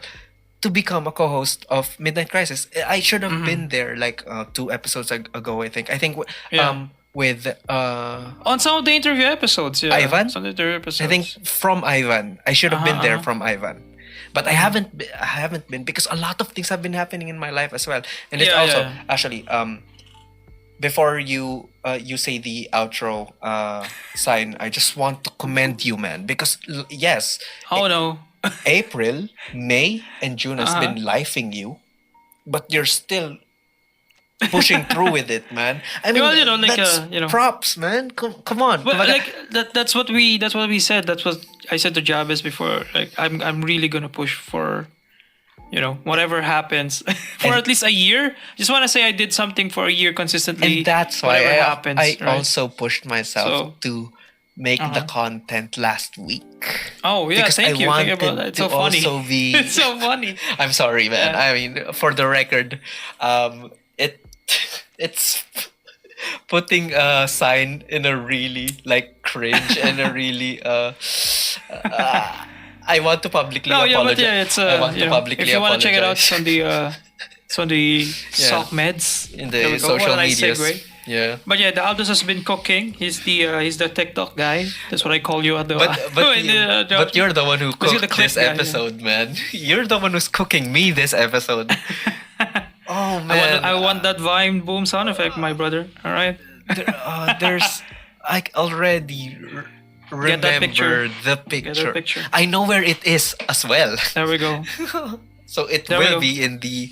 to become a co-host of Midnyte Crisis. I should have been there like 2 episodes ago. I think with on some of the interview episodes. Yeah, Ivan. Some of the interview episodes. I think from Ivan. I should have been there from Ivan. But I haven't been because a lot of things have been happening in my life as well. And it's also actually before you say the outro sign, I just want to commend you, man, because yes. Oh no. April, May, and June has been lifing you, but you're still pushing through with it, man. I mean, well, that's props, man. Come on. But like that's what we said. That's what I said to JABEZ before. Like I'm really gonna push for, whatever happens for at least a year. Just want to say I did something for a year consistently. And that's why I also pushed myself to make the content last week. Oh yeah, because thank you. Thank you about that. It's so funny. It's so funny. I'm sorry, man. I mean, for the record, it's putting a sign in a really like cringe and a really I want to publicly apologize. But it's I want to publicly if you want to check it out, apologize. it's on the sock meds in the social media. Yeah. But yeah, the ALDOUS has been cooking. He's the TikTok guy. That's what I call you at the. But you're the one who cooked this episode, man. You're the one who's cooking me this episode. Oh man, I want that Vine boom sound effect, my brother. All right. There's I already remember the picture. I know where it is as well. There we go. So it will be in the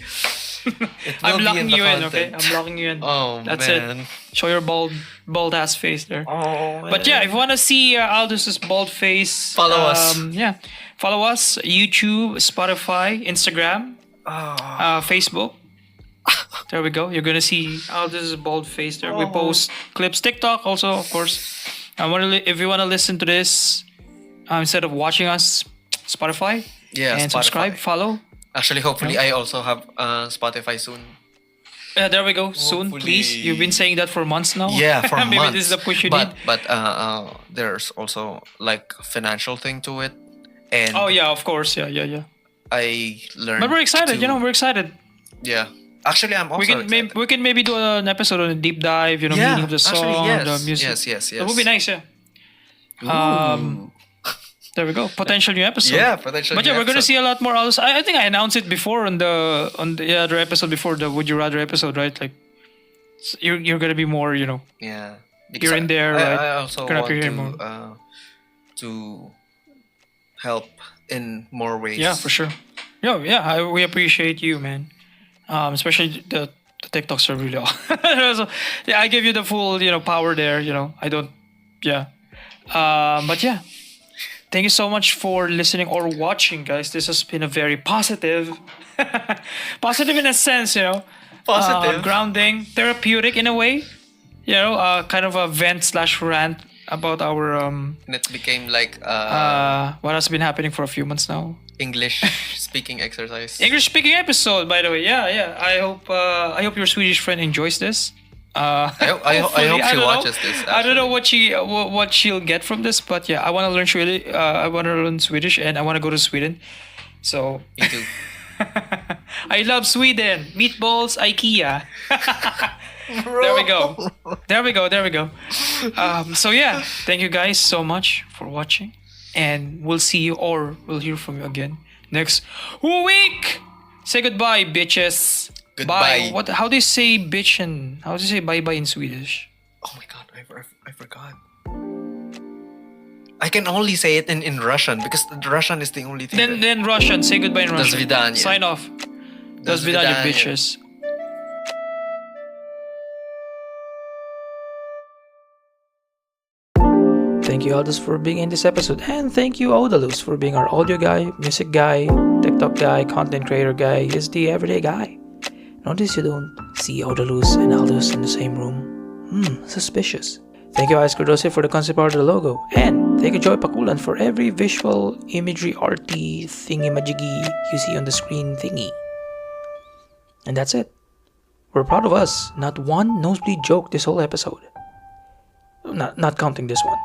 It will I'm be locking the you in, content. okay? I'm locking you in. Oh, That's man. it. Show your bald ass face there. Oh, But yeah, if you want to see Aldous's bald face, Follow us. Yeah, follow us. YouTube, Spotify, Instagram, Facebook. There we go. You're gonna see Aldous's bald face there. We post clips, TikTok also, of course. If you want to listen to this instead of watching us, Spotify. Yeah, and Spotify. subscribe, follow. Actually, hopefully, I also have Spotify soon. Yeah, there we go. Soon, Hopefully. please. You've been saying that for months now. Yeah, for Maybe months. this is the push you need. But there's also like financial thing to it, and Oh yeah, of course. Yeah. I learned. But we're excited. to- We're excited. Yeah, actually, I'm also. excited. We can maybe do an episode on a deep dive. Meaning of the song, actually, yes, the music. yes. That would be nice. Yeah. Ooh. There we go. Potential new episode. Yeah, potential. But yeah, new we're gonna episode. see a lot more. I think I announced it before on the other episode before the Would You Rather episode, right? Like you're gonna be more, Yeah, You're in there, right? I also Gonna want appear to more. to help in more ways. Yeah, for sure. We appreciate you, man. Especially the TikToks are really so, yeah, I give you the full, power there. I don't. Yeah. But yeah. Thank you so much for listening or watching, guys. This has been a very positive, positive in a sense, Positive. grounding, therapeutic in a way, kind of a vent/rant about our And it became like what has been happening for a few months now. English speaking exercise. English speaking episode, by the way. Yeah. I hope your Swedish friend enjoys this. I hope Hopefully, she don't know. watches this. I don't know what she'll get from this, but yeah, I want to learn Swedish. I want to learn Swedish, and I want to go to Sweden. So Me too. I love Sweden. Meatballs, IKEA. There we go. So yeah, thank you guys so much for watching, and we'll see you or we'll hear from you again next week. Say goodbye, bitches. Goodbye. Bye. How do you say bitch and how do you say bye bye in Swedish? Oh my god, I forgot. I can only say it in Russian because the Russian is the only thing. Then Russian. Say goodbye in До Russian. свидания. Sign off. До До свидания, свидания. bitches. Thank you, Aldous, for being in this episode. And thank you, ALDOUS, for being our audio guy, music guy, TikTok guy, content creator guy. He's the everyday guy. Notice you don't see ALDOUS and Aldous in the same room. Suspicious. Thank you, Ice Cordose, for the concept art of the logo. And thank you, Joy Pakulan, for every visual, imagery, arty, thingy-majiggy you see on the screen thingy. And that's it. We're proud of us. Not one nosebleed joke this whole episode. Not counting this one.